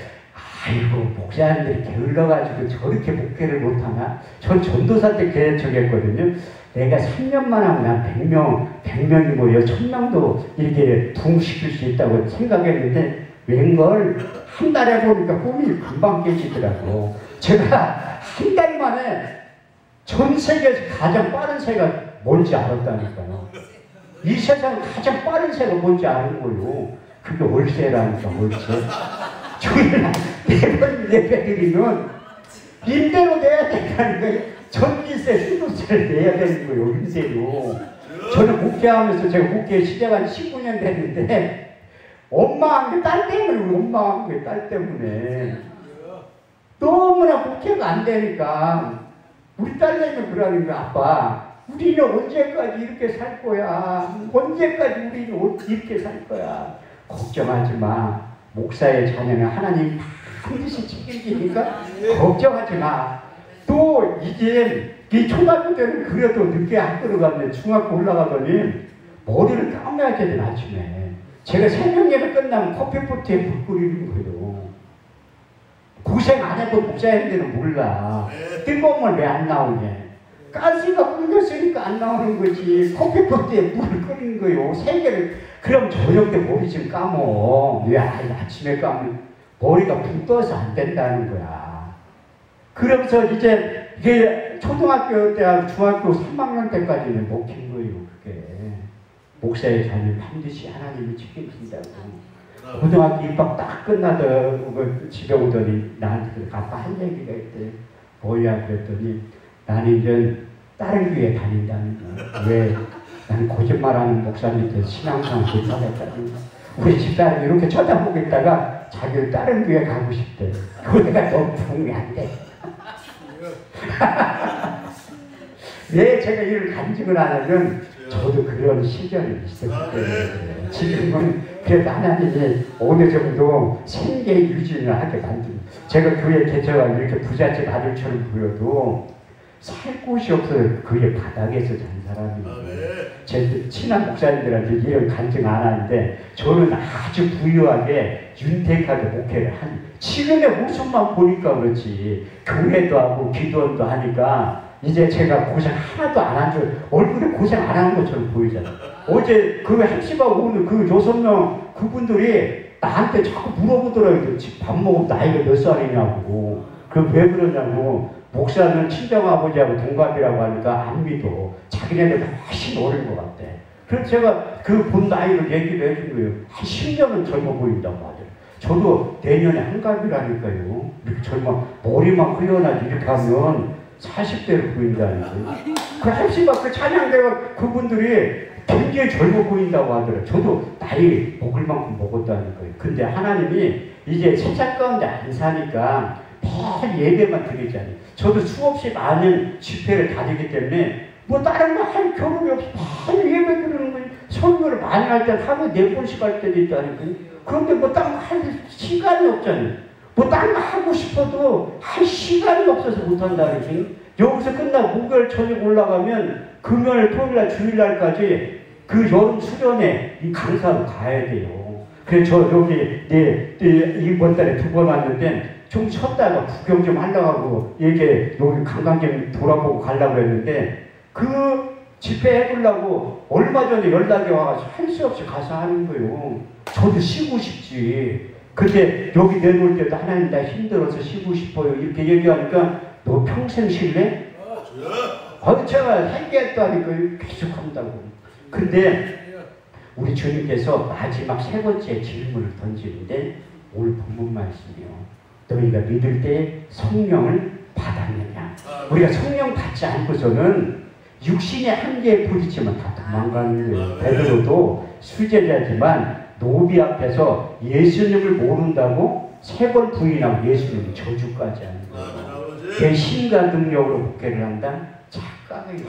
아이고 목사님들이 게을러가지고 저렇게 목회를 못하나? 전 전도사 때 개척했거든요. 내가 3년만 하면 난 100명이 모여 1000명도 이렇게 부흥시킬 수 있다고 생각했는데 웬걸 한 달에 보니까 꿈이 금방 깨지더라고. 제가 한 달 만에 전 세계에서 가장 빠른 새가 뭔지 알았다니까요. 이 세상 가장 빠른 새가 뭔지 아는 거요. 그게 월세라니까, 월세. 저희는 매번 예배드리면 임대로 내야 된다니까. 전기세, 수도세를 내야 되는 거예요, 임대로. 저는 목회하면서 제가 목회 시작한 19년 됐는데 원망한 게 딸 때문에 원망한 거예요, 딸 때문에. 너무나 목회가 안 되니까 우리 딸내미 그러는 거야. 아빠, 우리는 언제까지 이렇게 살 거야? 언제까지 우리는 이렇게 살 거야? 걱정하지 마. 목사의 자녀는 하나님 반드시 책임지니까 걱정하지 마. 또 이제 이 초등학교 때는 그래도 늦게 학교로 갔는데 중학교 올라가더니 머리를 감아야 되는 아침에 제가 새벽 예배 끝나면 커피포트에 불 끓이는 거예요. 고생 안 해본 목사님들은 몰라. 뜨거운 물 왜 안 나오냐. 가스가 끊겼으니까 안 나오는 거지. 커피포트에 물을 끓이는 거예요. 3개를. 그럼 저녁 때 머리 좀 감어. 왜 아침에 감으면 머리가 붕 떠서 안 된다는 거야. 그러면서 이제 이게 초등학교 때하고 중학교 3학년 때까지는 먹힌 거예요. 그게. 목사의 자녀는 반드시 하나님이 책임진다고. 고등학교 입학 딱 끝나더니 집에 오더니 나한테 아빠 한 얘기가 있대. 뭐야 그랬더니 나는 이제 다른 교회 다닌다는 거야. 왜? 나는 거짓말하는 목사님한테 신앙생활 못하겠다는 거야. 우리 집사람이 이렇게 쳐다보겠다가 자기를 다른 교회 가고 싶대. 교회가 너무 부흥이 안 돼. 왜 제가 이런 간증을 하냐면 저도 그런 시절이 있었기 때문에 지금은 그래도 하나님이 어느 정도 생계 유지를 하게 만듭니다. 제가 교회 개척을 이렇게 부잣집 아들처럼 보여도 살 곳이 없어요. 그게 바닥에서 잔 사람이에요. 제 친한 목사님들한테 이런 간증 안 하는데 저는 아주 부유하게 윤택하게 목회를 한 지금의 모습만 보니까 그렇지 교회도 하고 기도원도 하니까 이제 제가 고생 하나도 안 한 줄 얼굴에 고생 안 하는 것처럼 보이잖아요. 어제 그 핵심하고 오늘 그 6명 그분들이 나한테 자꾸 물어보더라고요. 밥 먹으면 나이가 몇 살이냐고. 그 왜 그러냐고. 목사는 친정아버지하고 동갑이라고 하니까 안 믿어. 자기네들 훨씬 어린 것 같대. 그래서 제가 그 본 나이를 얘기를 해준 거예요. 한 10년은 젊어 보인다고 하더라고요. 저도 내년에 한갑이라니까요. 이렇게 젊어, 머리만 흘려나지 이렇게 하면 40대로 보인다니까요. 그 핵심 그 찬양대가 그분들이 굉장히 젊어 보인다고 하더라고요. 저도 나이 먹을 만큼 먹었다니까요. 근데 하나님이 이제 세상 가운데 안 사니까 매일 예배만 드리잖아요. 저도 수없이 많은 집회를 다니기 때문에 뭐 다른 거 할 경험이 없이 매일 예배 드리는 거예요. 설교를 많이 할 때 하루에 4번씩 할 때도 있다니까요. 그런데 뭐 다른 거 할 시간이 없잖아요. 뭐 다른 거 하고 싶어도 할 시간이 없어서 못한다니까요. 여기서 끝나고 목요일 저녁 올라가면 금요일, 토요일날, 주일날까지 그 여름 수련회 이 강사로 가야 돼요. 그래서 저 여기 이번 달에 2번 왔는데 좀 쉬었다가 구경 좀 하려고 하고 이게 여기 관광 좀 돌아보고 가려고 했는데 그 집회 해보려고 얼마 전에 연락이 와가지고 할 수 없이 가서 하는 거예요. 저도 쉬고 싶지. 근데 여기 내놓을 때도 하나님 나 힘들어서 쉬고 싶어요. 이렇게 얘기하니까 너 평생 쉴래? 제가 살겠다니까 계속 한다고. 근데 우리 주님께서 마지막 3번째 질문을 던지는데 오늘 본문 말씀이요. 너희가 믿을 때 성령을 받았느냐? 우리가 성령 받지 않고서는 육신의 한계에 부딪히면 다 도망가는 거예요. 베드로도 수제자지만 노비 앞에서 예수님을 모른다고 3번 부인하고 예수님을 저주까지 하는 거예요. 내 힘과 능력으로 목회를 한다? 착각이에요.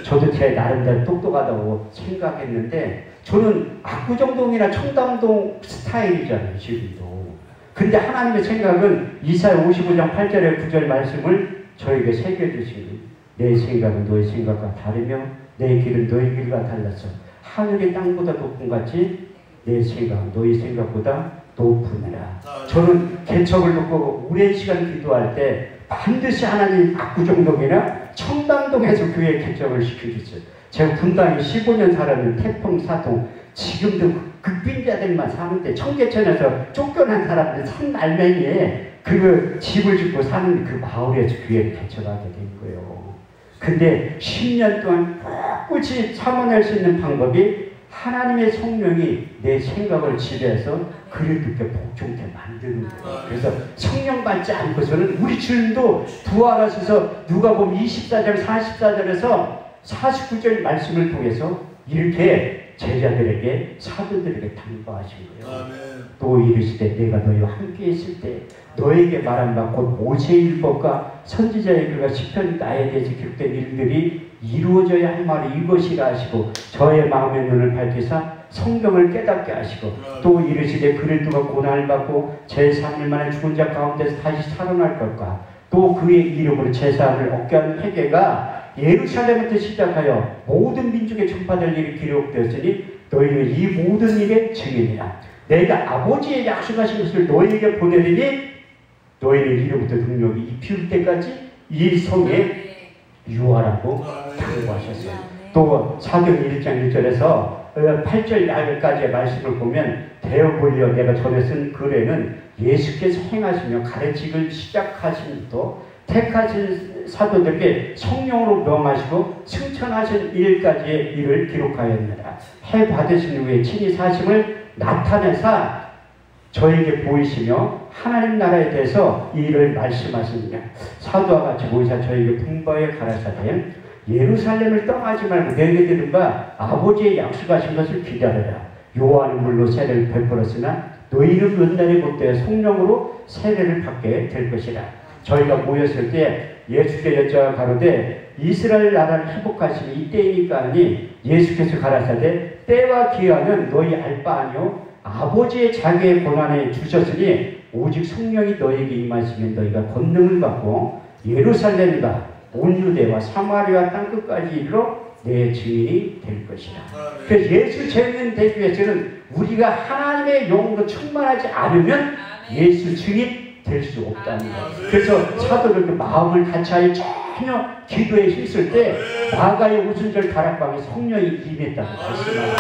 저도 제 나름대로 똑똑하다고 생각했는데 저는 압구정동이나 청담동 스타일이잖아요, 지금도. 근데 하나님의 생각은 이사야 55장 8절에 9절 말씀을 저에게 새겨주신 거예요. 내 생각은 너의 생각과 다르며 내 길은 너의 길과 달라서 하늘이 땅보다 높은 같이 내 생각은 너의 생각보다 높으니라. 저는 개척을 놓고 오랜 시간 기도할 때 반드시 하나님 압구정동이나 청담동에서 교회 개척을 시켜주세요. 제가 분당에 15년 살았는 태풍, 사통, 지금도 극빈자들만 사는데 청계천에서 쫓겨난 사람들 산 알맹이에 그 집을 짓고 사는 그 마을에서 교회를 개척하게 된 거예요. 근데 10년 동안 꿋꿋이 참아낼 수 있는 방법이 하나님의 성령이 내 생각을 지배해서 그리스도께 복종케 만드는 거예요. 그래서 성령 받지 않고서는 우리 주님도 부활하셔서 누가복음 24절 44절에서 49절 말씀을 통해서 이렇게 제자들에게 사도들에게 당부하신 거예요. 또 이르시되 내가 너희와 함께 있을 때 너에게 말한 바 곧 모세의 율법과 선지자의 글과 시편 나에 대해서 기록된 일들이 이루어져야 할 말이 이것이라 하시고 저의 마음의 눈을 밝히사 성경을 깨닫게 하시고 또 이르시되 그리스도가 고난을 받고 제3일 만에 죽은 자 가운데서 다시 살아날 것과 또 그의 이름으로 제사함을 얻게 하는 회개가 예루살렘부터 시작하여 모든 민족에 전파될 일이 기록되었으니 너희는 이 모든 일의 증인이라. 내가 아버지의 약속하신 것을 너희에게 보내리니 너희는 이로부터 능력이 입힐 때까지 이 성에 유하라고 당부하셨어요. 또 사도행 1장 1절에서 8절까지의 말씀을 보면 데어볼리어 내가 전에 쓴 글에는 예수께서 행하시며 가르치기를 시작하심부터 택하신 사도들에게 성령으로 명하시고 승천하신 일까지의 일을 기록하였느라. 해 받으신 후에 친히 사심을 나타내사 저에게 보이시며 하나님 나라에 대해서 이 일을 말씀하시느냐. 사도와 같이 모이사 저에게 풍부하게 가라사대 예루살렘을 떠나지 말고 내게 들은 바 아버지의 약속하신 것을 기다려라. 요한은 물로 세례를 베풀었으나 너희는 은날이 곧되어 성령으로 세례를 받게 될 것이라. 저희가 모였을 때 예수께 여쭤 가로되 이스라엘 나라를 회복하시니 이때이니까 하니 예수께서 가라사대 때와 기한은 너희 알 바 아니요 아버지의 자기의 권한에 주셨으니 오직 성령이 너희에게 임하시면 너희가 권능을 받고 예루살렘과 온 유대와 사마리아 땅끝까지 이르러 내 증인이 될 것이라. 그래서 예수 증인 되기 위해서는 우리가 하나님의 영으로 충만하지 않으면 예수 증인 될 수 없다는 거예요. 그래서 사도들 그 마음을 같이하여 전혀 기도에 힘쓸 때 마가의 오순절 다락방에 성령이 임했다고 말씀합니다.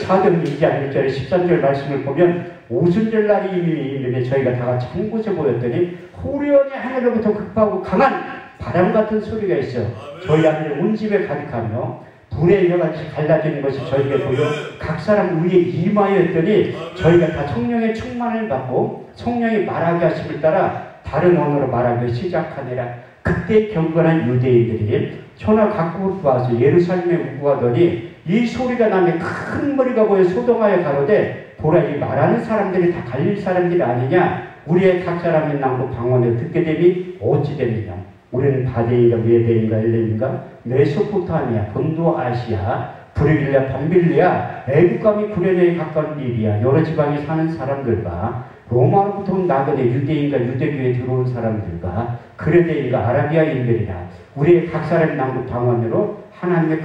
사도행 2장 1절에 13절 말씀을 보면 오순절 날이 이미 저희가 다 같이 한 곳에 모였더니 호련히 하늘로부터 급하고 강한 바람 같은 소리가 있어 저희 안에 온 집에 가득하며 불의 여같이 갈라지는 것이 저에게 보여 각 사람 위에 임하였더니 저희가 다 성령의 충만을 받고 성령이 말하게 하심을 따라 다른 언어로 말하기 시작하니라. 그때 경건한 유대인들이 초나 각국으로 와서 예루살렘에 우구하더니 이 소리가 나며 큰 머리가 보여 소동하여 가로되 보라 이 말하는 사람들이 다 갈릴 사람들이 아니냐. 우리의 각 사람의 남북 방언을 듣게 되니 어찌 됩니까. 우리는 바데인가 메데인가 엘렘인가 메소포타미아 본도 아시아 브르길리아 밤빌리아 애국과 및 구레네에 가까운 리비아 여러 지방에 사는 사람들과 로마로부터 온 나그네 유대인과 유대교에 들어온 사람들과 그레데인과 아라비아인들이라 우리의 각 사람의 남북 방언으로 하나님의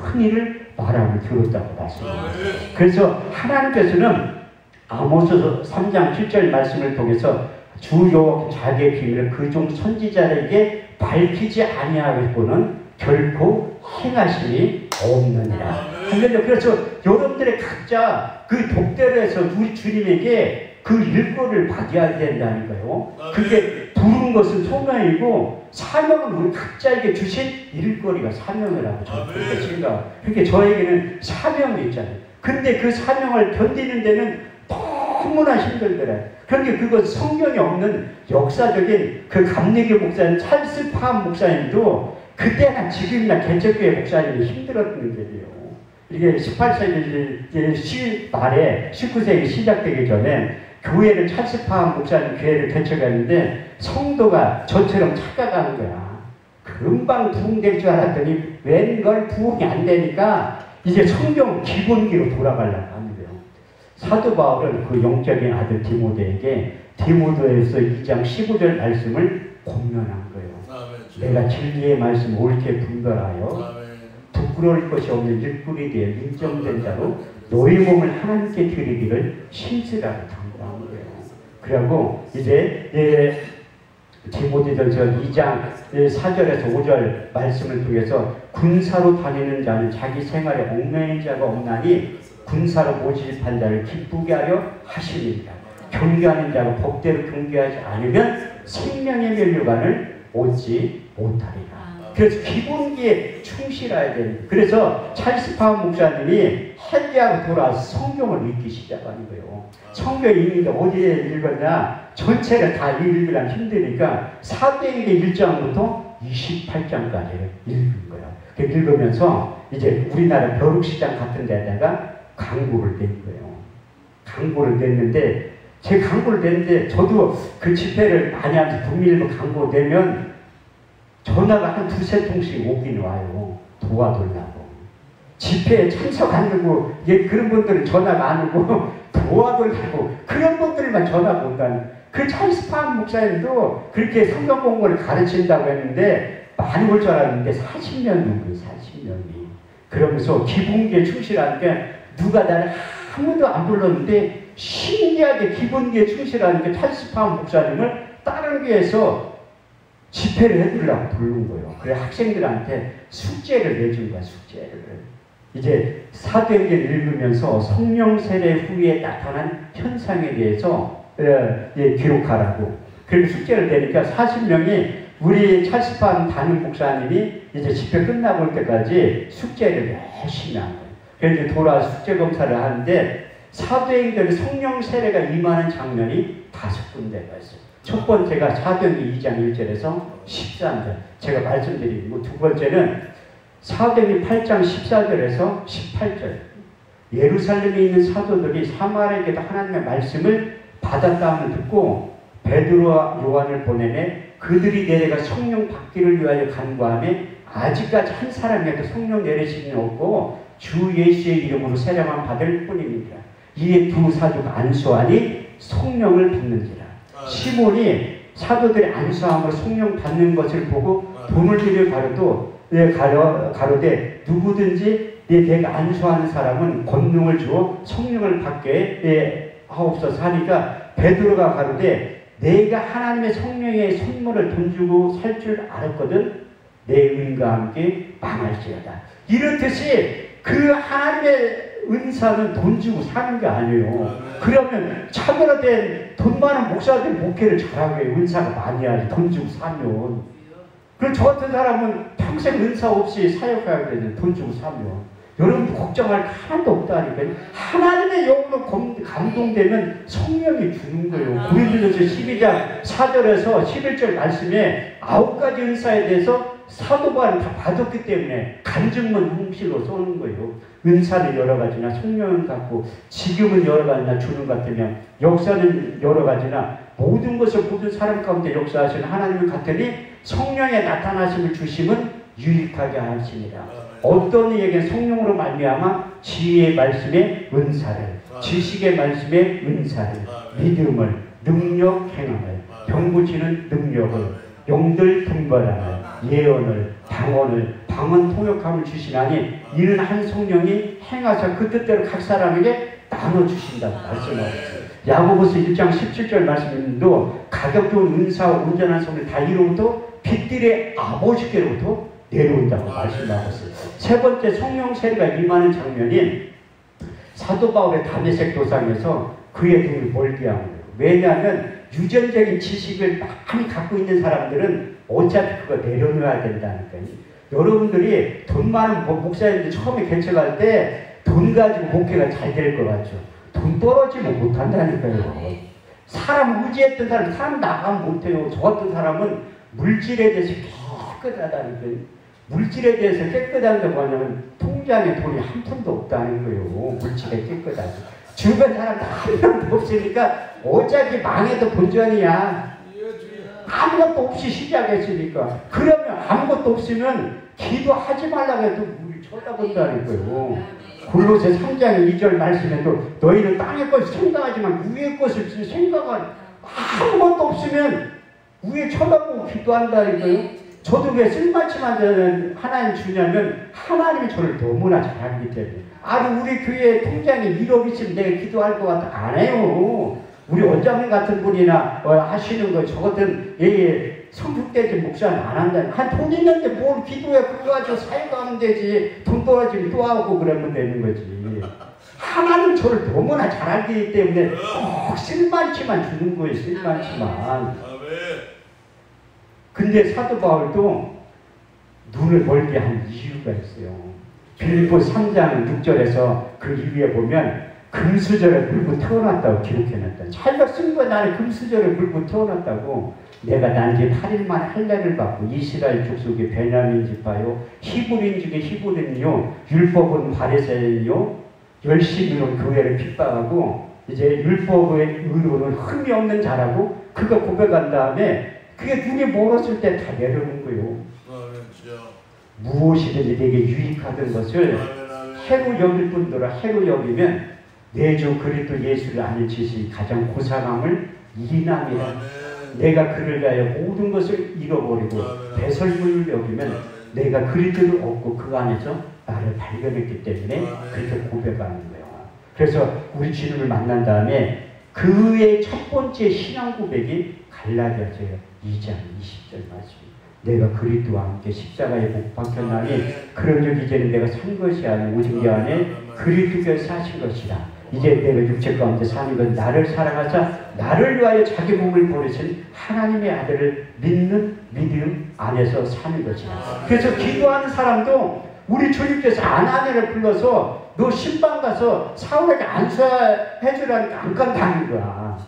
큰 일을 말하고 들었다고 말씀합니다. 그래서 하나님께서는 아모스 3장 7절 말씀을 통해서 주 여호와 자기의 비밀을 그 종 선지자에게 밝히지 아니하고는 결코 행하심이 없느니라. 그래서 여러분들의 각자 그 독대로 해서 우리 주님에게 그 일거를 받아야 된다는 거예요. 그게 부른 것은 소명이고 사명은 우리 각자에게 주신 일거리가 사명이라고 저는 그렇게 생각해요. 그러니까 저에게는 사명이 있잖아요. 근데 그 사명을 견디는 데는 너무나 힘들더래. 그런데 그것 성경이 없는 역사적인 그 감리교 목사님 찰스 파함 목사님도 그때나 지금이나 개척교회 목사님이 힘들었던 일이에요. 이게 18세기 말에 19세기 시작되기 전에 교회를 찰스파한 목사님 교회를 개척했는데 성도가 저처럼 착각하는 거야. 금방 부흥될 줄 알았더니 웬걸 부흥이 안 되니까 이제 성경 기본기로 돌아가려고 하는 거예요. 사도 바울은 그 영적인 아들 디모데에게 디모데에서 2장 15절 말씀을 공면한 거예요. 내가 진리의 말씀 옳게 분별하여 부끄러울 것이 없는 일꾼이 되어 인정된 자로 너희 몸을 하나님께 드리기를 신실하게 당부하는 거예요. 그리고 이제 디모데전서 2장 4절에서 5절 말씀을 통해서 군사로 다니는 자는 자기 생활에 얽매인 자가 없나니 군사로 모집한 자를 기쁘게 하려 하시니라. 경계하는 자가 법대로 경계하지 않으면 생명의 면류관을 얻지 못하리라. 그래서 기본기에 충실해야 됩니다. 그래서 찰스 파운 목사님이 할기하고 돌아와서 성경을 읽기 시작하는 거예요. 성경 읽는데 어디에 읽었냐? 전체를 다 읽으려면 힘드니까 사도행전 1장부터 28장까지를 읽은 거예요. 읽으면서 이제 우리나라 벼룩시장 같은 데다가 광고를 낸 거예요. 광고를 냈는데 제 광고를 냈는데 저도 그 집회를 많이 하면서 국민일보 광고 내면 전화가 한 두세 통씩 오긴 와요. 도와달라고. 집회에 참석하려고 그런 분들은 전화가 안 오고 도와달라고 그런 분들만 전화가 온다는. 그 찰스 파운 목사님도 그렇게 성경 공부를 가르친다고 했는데 많이 올 줄 알았는데 40명이 온 거예요. 40명이. 그러면서 기본기에 충실하니까 누가 나를 아무도 안 불렀는데 신기하게 기본기에 충실하니까 찰스 파운 목사님을 다른 교회에서 집회를 해주려고 부른 거예요. 그래 학생들한테 숙제를 내준 거야. 숙제를. 이제 사도행전 읽으면서 성령 세례 후에 나타난 현상에 대해서 기록하라고. 그리고 숙제를 내니까 40명이 우리 찰스 파운 담임 목사님이 이제 집회 끝나고 올 때까지 숙제를 열심히 한 거예요. 그래서 이제 돌아와서 숙제 검사를 하는데 사도행전에 성령 세례가 임하는 장면이 5군데가 있어요. 첫 번째가 사도행전 2장 1절에서 13절. 제가 말씀드리고 두 번째는 사도행전 8장 14절에서 18절. 예루살렘에 있는 사도들이 사마리아에게도 하나님의 말씀을 받았다는 듣고 베드로와 요한을 보내매 그들이 내려가 성령 받기를 위하여 간구하며 아직까지 한 사람에게도 성령 내리심이 없고 주 예수의 이름으로 세례만 받을 뿐입니다. 이에 두 사도가 안수하니 성령을 받는지라. 시몬이 사도들의 안수함으로 성령 받는 것을 보고 돈을 들여 가로되 누구든지 내가 안수하는 사람은 권능을 주어 성령을 받게 하옵소서 하니까 베드로가 가로되 내가 하나님의 성령의 선물을 돈 주고 살 줄 알았거든 내 의인과 함께 망할지어다. 이렇듯이 그 하나님의 은사는 돈 주고 사는 게 아니에요. 그러면 차별화 된 돈 많은 목사들 목회를 잘하고 해요. 은사가 많이 하지. 돈 주고 사면. 그럼 저 같은 사람은 평생 은사 없이 사역해야 되는 돈 주고 사면. 여러분도 걱정할 게 하나도 없다니까요. 하나님의 영으로 감동되면 성령이 주는 거예요. 고린도전서 12장 4절에서 11절 말씀에 9가지 은사에 대해서 사도 바울은 다 받았기 때문에 간증문 형식으로 쏘는 거예요. 은사는 여러 가지나 성령은 같고 지금은 여러 가지나 주는 것 같으면 역사는 여러 가지나 모든 것을 모든 사람 가운데 역사하시는 하나님은 같으니 성령의 나타나심을 주심은 유익하게 하십니다. 어떤 이에게 성령으로 말미암아 지혜의 말씀의 은사를, 지식의 말씀의 은사를, 믿음을, 능력 행함을, 병 고치는 능력을, 영들 분별함을, 예언을, 방언 통역함을 주시나니 이는 한 성령이 행하사 그 뜻대로 각 사람에게 나눠주신다고 말씀하고 있어요. 야고보서 1장 17절 말씀도 가격 좋은 은사와 온전한 성을 다 이로부터 빛들의 아버지께로부터 내려온다고 말씀하고 있어요. 세 번째 성령 세례가 임하는 장면이 사도 바울의 다메섹 도상에서 그의 등을 멀게 한 거예요. 왜냐하면 유전적인 지식을 많이 갖고 있는 사람들은 어차피 그거 내려놓아야 된다니까요. 여러분들이 돈 많은 목사님들 처음에 개척할 때 돈 가지고 목회가 잘 될 것 같죠. 돈 떨어지면 못한다니까요. 사람 의지했던 사람 나가면 못해요. 저 같은 사람은 물질에 대해서 깨끗하다니까요. 물질에 대해서 깨끗한 게 뭐냐면 통장에 돈이 한 푼도 없다는 거예요. 물질에 깨끗하지. 주변 사람 한 명도 없으니까 어차피 망해도 본전이야. 아무것도 없이 시작했으니까. 그러면 아무것도 없으면 기도하지 말라고 해도 우리 쳐다본다는 거예요. 골로새 3장 2절 말씀에도 너희는 땅의 것을 생각하지만 위의 것을 생각할 아무것도 없으면 위에 쳐다보고 기도한다는 거예요. 저도 왜 쓸만치만 하나님 주냐면 하나님이 저를 너무나 잘 알기 때문에. 아니 우리 교회 통장에 1억 있으면 내가 기도할 것 같아. 안 해요. 우리 원장님 같은 분이나 하시는 거 저것은 성숙되지 목사는 안 한다. 한 돈 있는데 뭘 기도해. 그거 가지고 사역하면 되지. 돈 떨어지면 또 하고 그러면 되는 거지. 하나님 저를 너무나 잘 알기 때문에 꼭 쓸만치만 주는 거예요. 쓸만치만. 근데 사도 바울도 눈을 멀게 한 이유가 있어요. 빌립보 3장 6절에서 그 이유에 보면 금수저를 물고 태어났다고 기록해놨다. 자기가 쓴 거 나는 금수저를 물고 태어났다고. 내가 난지 8일 만에 할례를 받고 이스라엘 족속의 베냐민 지파요 히브리인 중에 히브리인요 율법은 바리새인요 열심히로 교회를 핍박하고 이제 율법의 의로는 흠이 없는 자라고 그거 고백한 다음에 그게 눈이 멀었을 때 다 내려오는 거예요. 무엇이든지 내게 유익하던 것을 해로 여길 뿐더러 해로 여기면 내 주 그리스도 예수를 아는 지식이 가장 고상함을 이남이라. 내가 그를 위하여 모든 것을 잃어버리고 배설물을 여기면 내가 그리스도를 얻고 그 안에서 나를 발견했기 때문에 그렇게 고백하는 거예요. 그래서 우리 주님을 만난 다음에 그의 첫 번째 신앙 고백이 갈라디아서 2장 20절 말씀. 내가 그리스도와 함께 십자가에 못 박혔나니 그런즉 이제는 내가 산 것이 아니라 오직 내 안에 그리스도께서 사신 것이라. 이제 내가 육체 가운데 사는 건 나를 사랑하사 나를 위하여 자기 몸을 버리신 하나님의 아들을 믿는 믿음 안에서 사는 것이라. 그래서 기도하는 사람도 우리 주님께서 아나니아를 불러서 너 신방 가서 사울에게 안수해 주라니까 안 간다는 거야.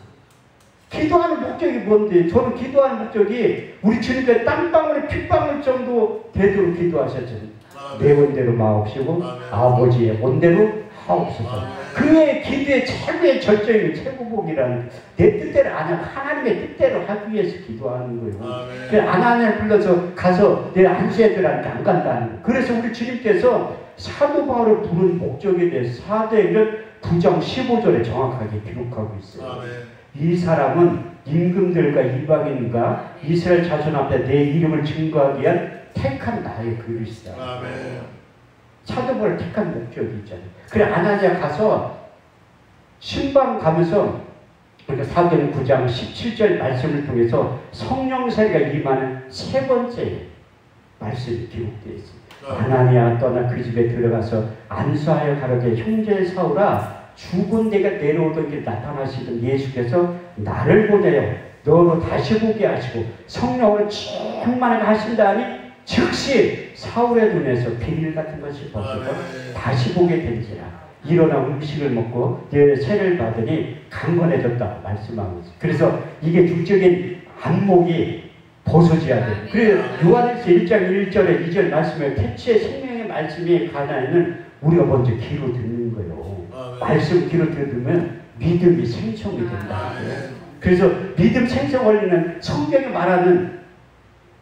기도하는 목적이 뭔데? 저는 기도하는 목적이 우리 주님께서 땀방울에 핏방울 정도 되도록 기도하셨잖아요. 내 원대로 마옵시고 아버지의 원대로 하옵소서. 그의 기도의 최고의 절정이 최고복이라는 내 뜻대로 안 하고 하나님의 뜻대로 하기 위해서 기도하는 거예요. 그래서 아나니아를 불러서 가서 내 안수해주라니까 안 간다는 거예요. 그래서 우리 주님께서 사도 바울을 부른 목적에 대해서 사도행전 9장 15절에 정확하게 기록하고 있어요. 이 사람은 임금들과 이방인과 이스라엘 자손 앞에 내 이름을 증거하기 위한 택한 나의 그리스도다. 사도 바울을 택한 목적이 있잖아요. 그래 아나니아 가서 신방 가면서 그러니까 사도행 9장 17절 말씀을 통해서 성령 세례가 임하는 세 번째 말씀이 기록되어 있습니다. 아나니아 떠나 그 집에 들어가서 안수하여 가로되 형제 사울아 죽은 내가 내려오던 길 나타나시던 예수께서 나를 보내어 너로 다시 보게 하시고 성령을 충만하게 하신다니 즉시 사울의 눈에서 비밀 같은 것이 벗어서 다시 보게 된지라. 일어나 음식을 먹고 세례를 받으니 강건해졌다고 말씀하고 있어요. 그래서 이게 육적인 안목이 벗어져야 돼요. 그래서 요한일서 1장 1절에 2절 말씀에 태초의 생명의 말씀이 가나에는 우리가 먼저 귀로 듣는 거예요. 말씀 귀로 들으면 믿음이 생성이 된다. 그래서 믿음 생성 원리는 성경이 말하는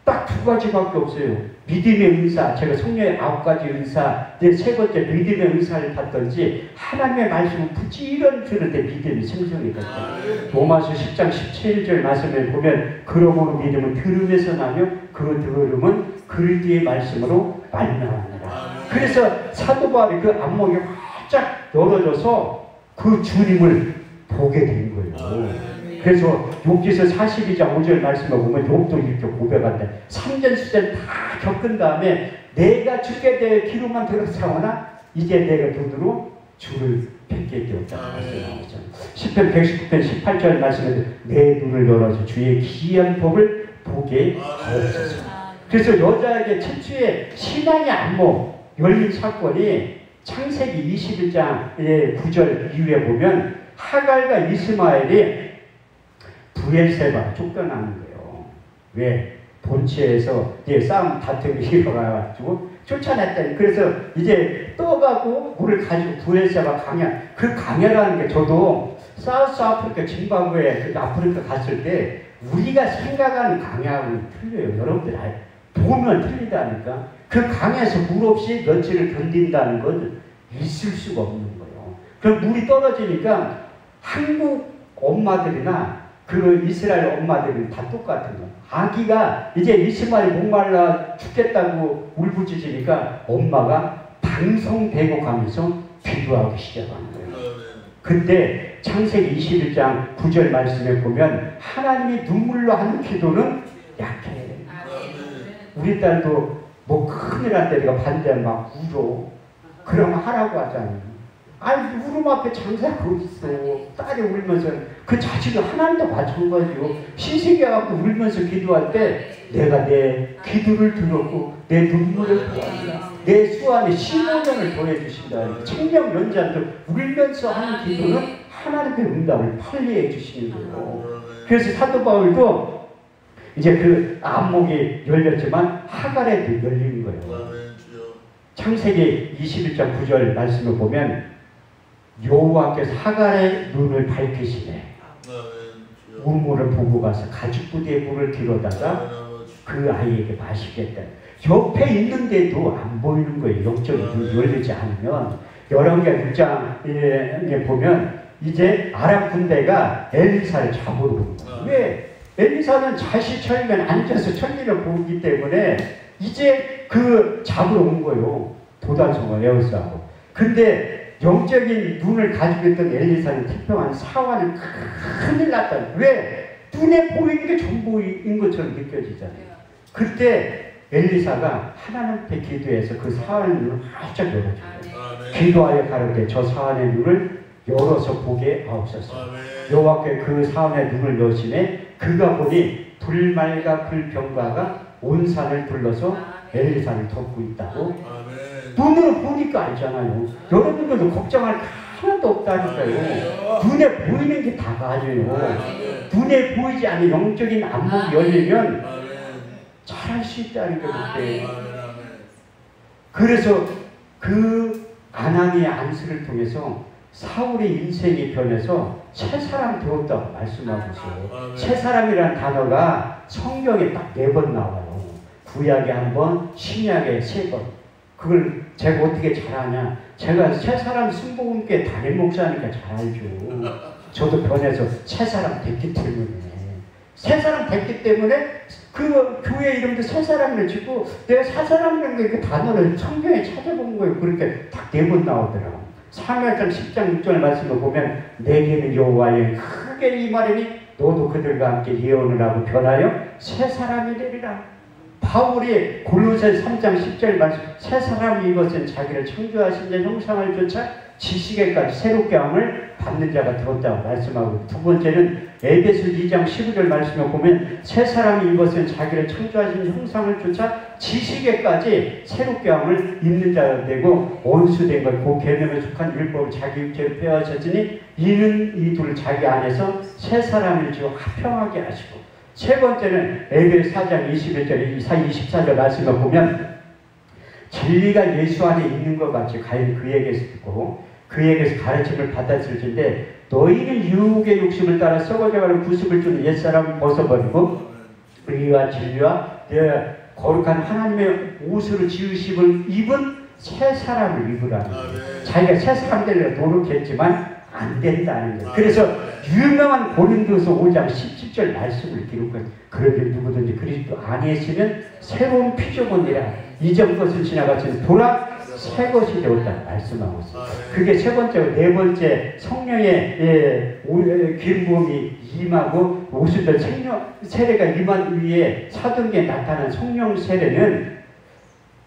딱 두 가지밖에 없어요. 믿음의 은사, 제가 성령의 9가지 은사, 세 번째 믿음의 은사를 받든지 하나님의 말씀을 부지런히 들을 때 믿음이 생성이 됐다. 로마서 10장 17절 말씀을 보면 그러므로 믿음은 들음에서 나며 그 들음은 그리스도의 말씀으로 말미암으니라. 그래서 사도 바울이 그 안목이 활짝 열어져서 그 주님을 보게 된 거예요. 그래서 욥기서 42장 5절 말씀을 보면 욥도 이렇게 고백한다. 삼전수전 다 겪은 다음에 내가 죽게 될 기로만 들었사오나 이제 내가 눈으로 주를 뵙게 되었다. 말씀하죠. 10편 119편 18절 말씀에 내 눈을 열어서 주의 기이한 법을 보게 하옵소서. 그래서 여자에게 최초의 신앙의 안목 열린 사건이 창세기 21장 9절 이후에 보면 하갈과 이스마엘이 부엘세바로 쫓겨나는 거예요. 왜? 본체에서 이제 싸움 다툼이 일어나가지고 쫓아냈다니. 그래서 이제 떠가고 물을 가지고 부에서가 강야. 그 강야라는 게 저도 사우스 아프리카 짐바브웨 그 아프리카 갔을 때 우리가 생각하는 강야하고는 틀려요. 여러분들 보면 틀리다니까. 그 강에서 물 없이 며칠을 견딘다는 건 있을 수가 없는 거예요. 그럼 물이 떨어지니까 한국 엄마들이나 그 이스라엘 엄마들은 다 똑같은 거예요. 아기가 이제 이스마엘이 목말라 죽겠다고 울부짖으니까 엄마가 방송되고 가면서 기도하기 시작하는 거예요. 그때 창세기 21장 9절 말씀에 보면 하나님이 눈물로 하는 기도는 약해. 우리 딸도 뭐 큰일 날 때 내가 반대하면 막 울어. 그러면 하라고 하잖아요. 아니 울음 앞에 장사가 어딨어. 딸이 울면서 그 자식이 하나님도 마찬가지고 신세계 갖고 울면서 기도할 때 내가 내 기도를 들었고 내 눈물을 보았다. 내 수완에 15년을 더해주신다. 청년 연자도 울면서 하는 기도는 하나님의 응답을 빨리 해주시는 거예요. 그래서 사도 바울도 이제 그 안목이 열렸지만 하갈에도 열린 거예요. 창세기 21장 9절 말씀을 보면 여호와께서 하갈의 눈을 밝히시네. 우물을 보고 가서 가죽부대에 물을 길어다가 그 아이에게 마시겠다. 옆에 있는데도 안 보이는 거예요. 영적인 눈이 열리지 않으면. 열왕기하 6장에 보면 이제 아람 군대가 엘리사를 잡으러 온 거예요. 왜? 엘리사는 자시 철면 앉아서 천리를 보기 때문에 이제 그 잡으러 온 거예요. 도단성을 에워싸고. 근데 영적인 눈을 가지고 있던 엘리사는 태평한 사환을 큰일 났다. 왜? 눈에 보이는 게 전부인 것처럼 느껴지잖아요. 그때 엘리사가 하나님께 기도해서 그 사환의 눈을 활짝 열어줘요. 기도하여 가로되 저 사환의 눈을 열어서 보게 하옵소서. 여호와께 그 사환의 눈을 여시매 그가 보니 불말과 불병과가 온 산을 둘러서 엘리사를 덮고 있다고. 눈으로 보니까 알잖아요. 여러분들도 걱정할 게 하나도 없다니까요. 눈에 보이는 게 다가 아니에요. 눈에 보이지 않는 영적인 안목이 열리면 잘할 수 있다는 게 그때. 그래서 그 아나니의 안수를 통해서 사울의 인생이 변해서 새 사람 되었다고 말씀하고 있어요. 새 사람이라는 단어가 성경에 딱 4번 나와요. 구약에 1번, 신약에 3번. 그걸 제가 어떻게 잘 아냐? 제가 새 사람 순복음교회 담임 목사니까 잘 알죠. 저도 변해서 새 사람 됐기 때문에. 새 사람 됐기 때문에 그 교회 이름도 새 사람을 짓고 내가 새 사람이라는 그 단어를 성경에 찾아본 거예요. 그렇게 딱 4번 나오더라고요. 사무엘상 10장 6절 말씀을 보면 내게는 여호와의 크게 임하리니 너도 그들과 함께 예언을 하고 변하여 새 사람이 되리라. 바울이 골로새 3장 10절 말씀 새 사람이 이것은 자기를 창조하신 자 형상을 쫓아 지식에까지 새롭게 함을 받는 자가 되었다고 말씀하고, 두 번째는 에베소 2장 15절 말씀을 보면 새 사람이 이것은 자기를 창조하신 형상을 쫓아 지식에까지 새롭게 함을 입는 자가 되고 온수된 것 그 계명에 속한 율법을 자기 육체로 빼앗았으니 이는 이 둘 자기 안에서 새 사람을 지어 화평하게 하시고, 세 번째는 에베소 4장 21절 24절 말씀을 보면 진리가 예수 안에 있는 것 같이 가인 그에게서 듣고 그에게서 가르침을 받았을 텐데 너희는 유혹의 욕심을 따라 썩어져가는 구습을 주는 옛사람을 벗어버리고 의와 진리와 거룩한 하나님의 옷으로 지으심을 입은 새 사람을 입으라는 거예요. 자기가 새 사람 되려고 노력했지만 안 된다는 거예요. 그래서 유명한 고린도서 5장 17절 말씀을 기록한 그러기 누구든지 그리스도 안에 있으면 새로운 피조물이라 이전 것은 지나갔으니 돌아 새 것이 되었다 말씀하고 있습니다. 그게 세 번째고, 네 번째 성령의 기름부음이 임하고 오순절 세례가 임한 위에 사도행전에 나타난 성령 세례는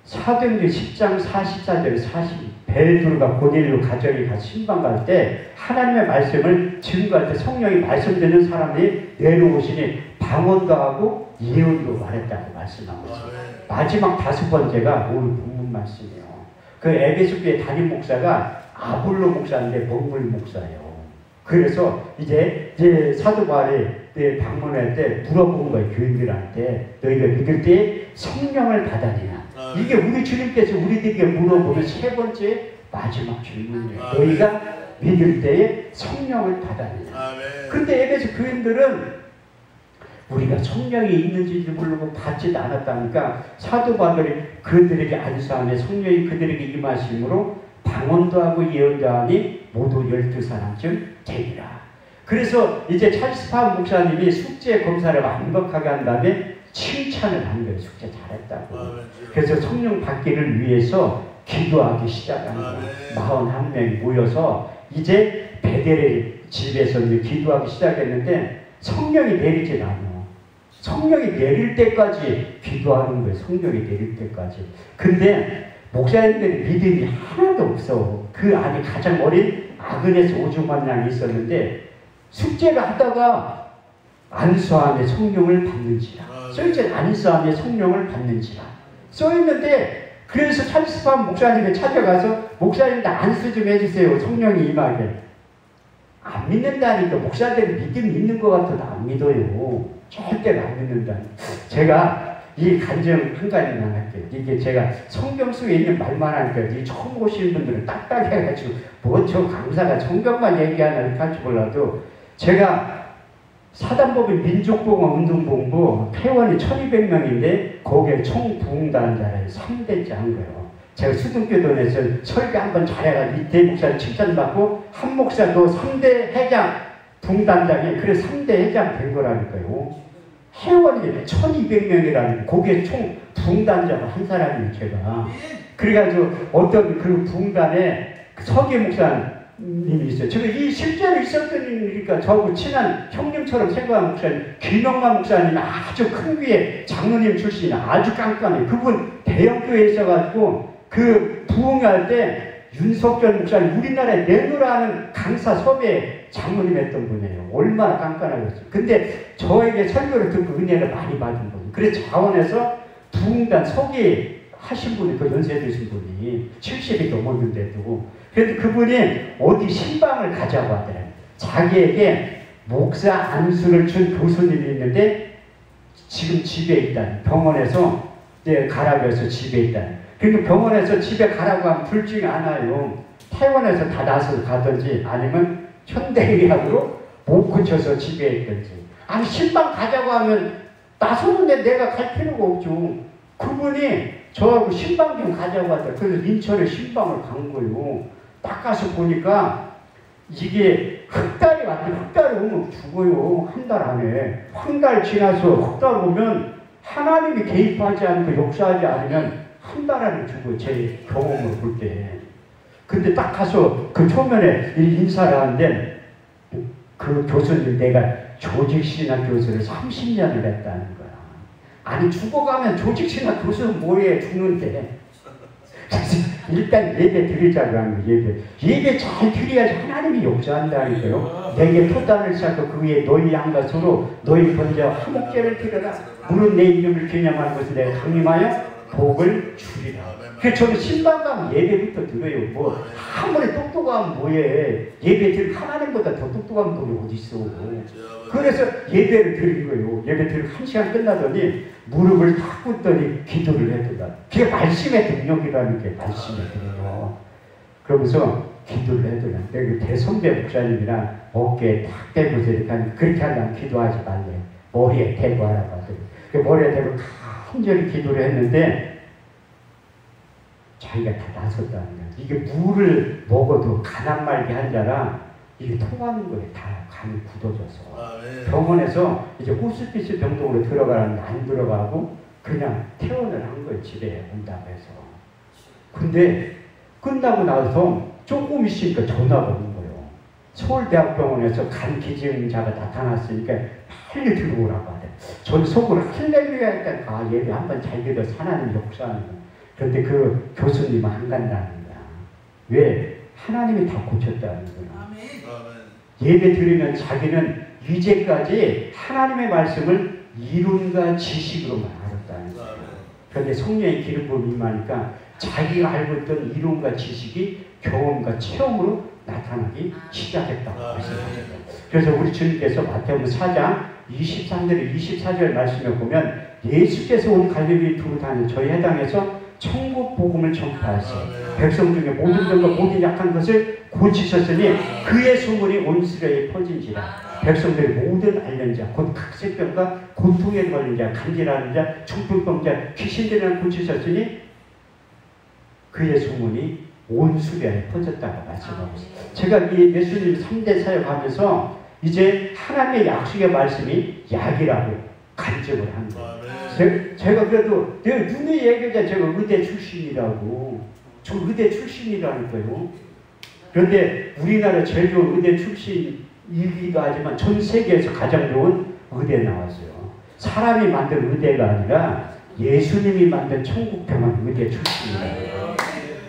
사도행전 10장 44절 40 베드로가 고넬료 가정에 가서 신방 갈 때 하나님의 말씀을 증거할 때 성령이 말씀 듣는 사람들이 내려오시니 방언도 하고 예언도 말했다고 말씀하고 있습니다. 마지막 다섯 번째가 오늘 본문 말씀이에요. 그 에베소 교회 담임 목사가 아볼로 목사인데 먹물 목사예요. 그래서 이제 사도 바울이 방문할 때 물어본 거예요. 교인들한테. 너희가 믿을 때 성령을 받았느냐. 이게 우리 주님께서 우리들에게 물어보는 세 번째 마지막 질문이에요. 너희가 믿을 때에 성령을 받았느냐. 근데 에베소 교인들은 우리가 성령이 있는지도 모르고 받지도 않았다니까 사도 바울이 그들에게 안수함에 성령이 그들에게 임하심으로 방언도 하고 예언도 하니 모두 12사람쯤 되리라. 그래서 이제 찰스 파운 목사님이 숙제 검사를 완벽하게 한 다음에 칭찬을 한 거예요. 숙제 잘했다고. 그래서 성령 받기를 위해서 기도하기 시작한 거예요. 41명이 모여서 이제 베델의 집에서 이제 기도하기 시작했는데 성령이 내리질 않아요. 성령이 내릴 때까지 기도하는 거예요. 성령이 내릴 때까지. 근데 목사님들의 믿음이 하나도 없어. 그 안에 가장 어린 아그네스 오주만 양이 있었는데 숙제를 하다가 안수함에 성령을 받는지라. 써있잖아요. 안수함에 성령을 받는지라. 써있는데 그래서 찰스 파운 목사님을 찾아가서 목사님 나 안수 좀 해주세요. 성령이 임하게. 안 믿는다니까. 목사들이 믿음이 있는 것 같아도 안 믿어요. 절대로 안 믿는다니까. 제가 이 간증 한 가지만 할게요. 이게 제가 성경 속에 있는 말만 하니까 이 처음 오시는 분들은 딱딱해가지고 뭐 저 강사가 성경만 얘기하나 이렇게 할지 몰라도 제가 사단법인 민족보건 운동본부 회원이 1200명인데 거기에 총 부흥단자를 3대째 한 거예요. 제가 수등교동에서 설교 한번 잘해가지고 이태 목사를 칭찬받고 한 목사도 3대 회장 부흥단장이 그래서 3대 회장 된 거라니까요. 회원이 1200명이라는 거기에 총 부흥단자가 한 사람이에요. 제가. 그래가지고 어떤 그 부흥단에 서기 목사님이 있어요. 제가 이 실제로 있었던 일이니까 저하고 친한 형님처럼 생각하는 목사님 김영만 목사님이 아주 큰 귀에 장로님 출신 아주 깐깐해요. 그분 대형교회에 있어가지고 그 부흥할 때 윤석열 목사님 우리나라에 내노라는 강사 섭외 장로님 했던 분이에요. 얼마나 깐깐하겠어요. 근데 저에게 설교를 듣고 은혜를 많이 받은 분. 그래서 자원에서 부흥단 서기 하신 분이 그 연세 드신 분이 70이 넘었는데도 그래도 그분이 어디 신방을 가자고 하더래요. 자기에게 목사 안수를 준 교수님이 있는데 지금 집에 있다니. 병원에서 가라고해서 집에 있다니. 그러니까 병원에서 집에 가라고 하면 둘 중에 하나요. 퇴원해서 다 나서 가든지 아니면 현대의학으로 못 고쳐서 집에 있든지. 아니 신방 가자고 하면 나서는데 내가 갈 필요가 없죠. 그분이 저하고 신방 좀 가자고 하더라고요. 그래서 인천에 신방을 간 거예요. 딱 가서 보니까 이게 흑달이 왔더니 흑달이 오면 죽어요. 한 달 안에. 한 달 지나서 흑달 오면 하나님이 개입하지 않고 역사하지 않으면 한 달 안에 죽어요. 제 경험을 볼 때. 근데 딱 가서 그 초면에 인사를 하는데 그 교수님 내가 조직신학 교수를 30년을 했다는 거야. 아니 죽어가면 조직신학 교수는 뭐해 죽는데. 일단 예배 드리자고 하는 거예요. 예배 잘 드려야지 하나님이 역사한다니까요. 내게 토단을 쌓고 그 위에 너희 양과 서로 너희 번제와 화목제를 드려라. 물은 내 이름을 기념하는 것을 내가 강림하여 복을 주리라. 그래서 저는 신방 가면 예배부터 들어요. 뭐 아무리 똑똑하면 뭐해. 예배 드릴 하나님보다 더 똑똑한 분이 어디 있어. 그래서 예배를 드린 거예요. 예배 드리고 1시간 끝나더니 무릎을 탁 꿇더니 기도를 해도다. 그게 말씀의 능력이라는 게 말씀의 능력. 그러면서 기도를 해도다. 내가 대선배 목사님이랑 어깨에 탁 대고서 이렇게 하면 그렇게 하려면 기도하지 말래. 머리에 대고 하라고 하더니 그 머리에 대고 간절히 기도를 했는데 자기가 다 나섰다는 거야. 이게 물을 먹어도 가난 말게 한 자라 이게 통하는 거예요. 다 간이 굳어져서. 병원에서 이제 호스피스 병동으로 들어가는데 안 들어가고 그냥 퇴원을 한 거예요. 집에 온다고 해서. 근데 끝나고 나서 조금 있으니까 전화가 오는 거예요. 서울대학병원에서 간 기증자가 나타났으니까 빨리 들어오라고 하대. 저는 속으로 할렐루야 했다니까 예배 한번 잘 드려서 하나님 역사하는 거예요. 그런데 그 교수님은 안 간다는 거야. 왜? 하나님이 다 고쳤다는 거야. 예배 드리면 자기는 이제까지 하나님의 말씀을 이론과 지식으로만 알았다는 거야. 그런데 성령의 기름 부음이 임하니까 자기가 알고 있던 이론과 지식이 경험과 체험으로 나타나기 시작했다고 말씀하셨어요. 그래서 우리 주님께서 마태복음 4장 23절, 24절 말씀에 보면 예수께서 온 갈릴리 두루 다니 저희 해당에서 천국 복음을 전파하시고 백성 중에 모든 병과 모든 약한 것을 고치셨으니 그의 소문이 온 이스라엘에 퍼진지라. 백성들이 모든 앓는 자, 곧 각색병과 고통에 걸린 자, 간질하는 자, 중풍병자, 귀신들이랑 고치셨으니 그의 소문이 온 수비아에 퍼졌다고 말씀하고 있습니다. 제가 이 예수님 3대 사역하면서 이제 하나님의 약속의 말씀이 약이라고 간증을 한 거예요. 제가 그래도 내 눈에 얘기하자 제가 의대 출신이라고. 저 의대 출신이라니까요. 그런데 우리나라 제일 좋은 의대 출신이기도 하지만 전 세계에서 가장 좋은 의대 나왔어요. 사람이 만든 의대가 아니라 예수님이 만든 천국병원 의대 출신이라고요.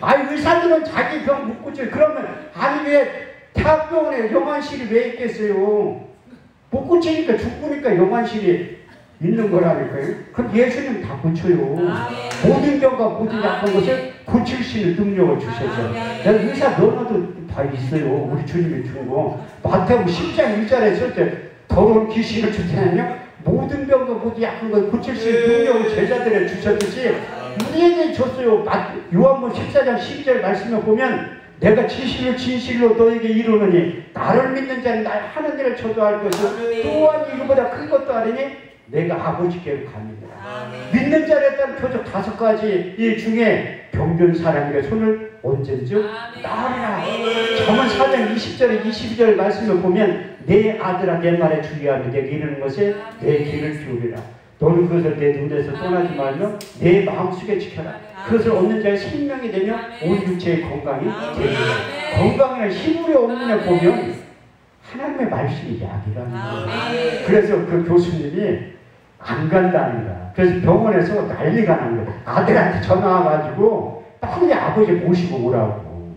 아니 의사들은 자기 병 못 고쳐요. 그러면 아니 왜 대학병원에 영안실이 왜 있겠어요? 못 고치니까 죽으니까 영안실이 있는 거라니까요. 그럼 예수님 다 고쳐요. 모든 병과 모든 약한 것을 고칠 수 있는 능력을 주셨어요. 내가 의사 너나도 다 있어요. 우리 주님이 준 거. 마태복음 10장 1절에 쓸 때 더러운 귀신을 쫓아내며 모든 병과 모든 약한 것을 고칠 수 있는 능력을 제자들에게 주셨듯이 우리에게 줬어요. 요한복음 14장 12절 말씀에 보면 내가 진실로 너에게 이루느니 나를 믿는 자는 날 하는 일을 저도할 것을 또한 이거보다 큰 것도 아니니 내가 아버지께로 갑니다. 믿는 자에 따른 표적 5가지 이 중에 병든 사람에게 손을 얹은즉 나으리라. 잠언 4장 20절에 22절 말씀을 보면 내 아들아 내 말에 주의하며 내게 이르는 것에 내 귀를 기울이라. 너는 그것을 내 눈에서 떠나지 말며 내 마음속에 지켜라. 그것을 얻는 자의 생명이 되며 온 육체의 건강이 되리라. 건강이나 힘이 없는 애 보면 하나님의 말씀이 약이라는 거예요. 그래서 그 교수님이 안 간다는 거야. 그래서 병원에서 난리가 난 거야. 아들한테 전화 와가지고 빨리 아버지 모시고 오라고.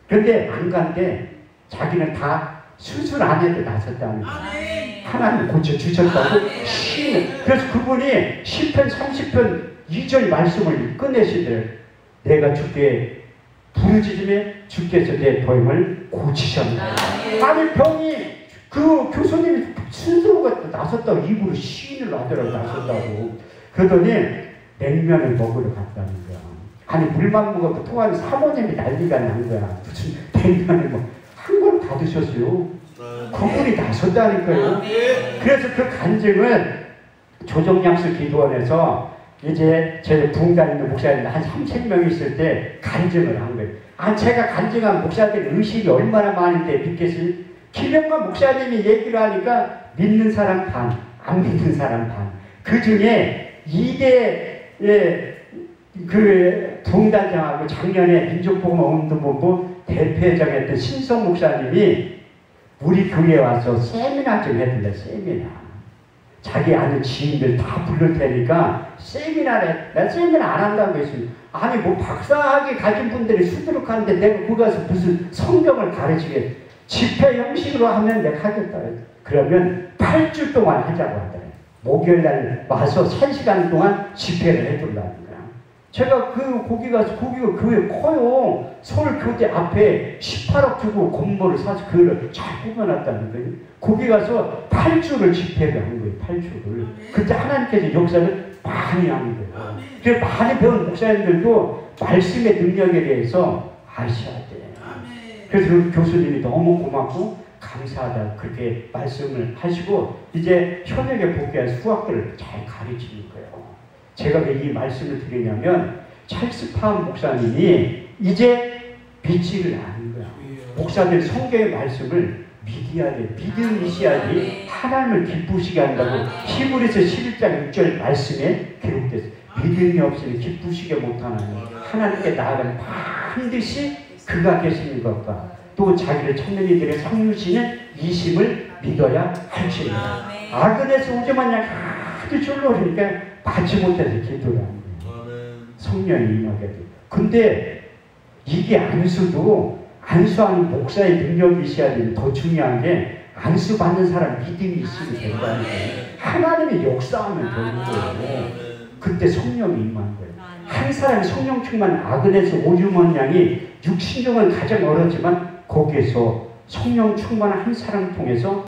근데 안 간대. 자기는 다 수술 안 해도 나섰다는 거야. 하나님 고쳐주셨다고 쉬는. 그래서 그분이 10편 30편 2절 말씀을 꺼내시더래요. 내가 주께 부르짖음에 주께서 내 병을 고치셨나. 아니 병이 그 교수님이 스스로가 나섰다고 입으로 시인을 하더라고. 나섰다고. 그러더니 냉면을 먹으러 갔다는 거야. 아니 물만 먹어도 토하는 사모님이 난리가 난 거야. 무슨 냉면을 한 번 다 드셨어요. 그분이 나섰다니까요. 그래서 그 간증은 조정약수 기도원에서 이제 제 부흥단 있는 목사님들 한 3,000명 있을 때 간증을 한 거예요. 제가 간증한 목사들 의식이 얼마나 많은데 믿겠어요? 김영만 목사님이 얘기를 하니까 믿는 사람 반, 안 믿는 사람 반. 그 중에 2대 그 부흥단장하고 작년에 민족복음운동본부 대표회장 했던 신성 목사님이 우리 교회에 와서 세미나 좀 해달래. 세미나. 자기 아는 지인들 다 부를 테니까 세미나를 내가 세미나 안 한다고 했어요. 아니 뭐 박사학위 가진 분들이 수두룩하는데 내가 거기 가서 무슨 성경을 가르치겠어. 집회 형식으로 하면 내가 하겠다. 그러면 8주 동안 하자고 하더래요. 목요일날 와서 3시간 동안 집회를 해달라는 거야. 제가 거기가 교회 커요. 서울교대 앞에 18억 주고 건물을 사서 그걸 잘 꾸며놨다는 거예요. 거기 가서 8주를 집회를 한 거예요. 8주를. 그때 하나님께서 역사를 많이 한 거예요. 그래서 많이 배운 목사님들도 말씀의 능력에 대해서 아셔야 돼요. 그래서 그 교수님이 너무 고맙고 감사하다 그렇게 말씀을 하시고 이제 현역에 복귀해서 수학들을 잘 가르치는 거예요. 제가 왜 이 말씀을 드리냐면 찰스 파운 목사님이 이제 믿지를 않는 거야. 목사들 성경의 말씀을 믿어야 돼. 믿음이셔야지 하나님을 기쁘시게 한다고 히브리서 11장 6절 말씀에 기록됐어요. 믿음이 없으니 기쁘시게 못하는 하나님께 나아가는 반드시 그가 계시는 것과 또 자기를 찾는 이들의 상류시는 이심을 믿어야 할지니라. 악은에서 오지만 양 아주 졸로니까 받지 못해서 기도를 하는 거예요. 성령이 임하게 돼요. 근데 이게 안수하는 목사의 능력이 있어야 되는 더 중요한 게 안수 받는 사람 믿음이 있으면 된다는 거예요. 하나님이 역사하면 되는 거예요. 그때 성령이 임한 거예요. 한 사람이 성령 충만 아근에서 5,000,000 양이 육신적은 가장 어렵지만 거기에서 성령 충만한 한 사람 통해서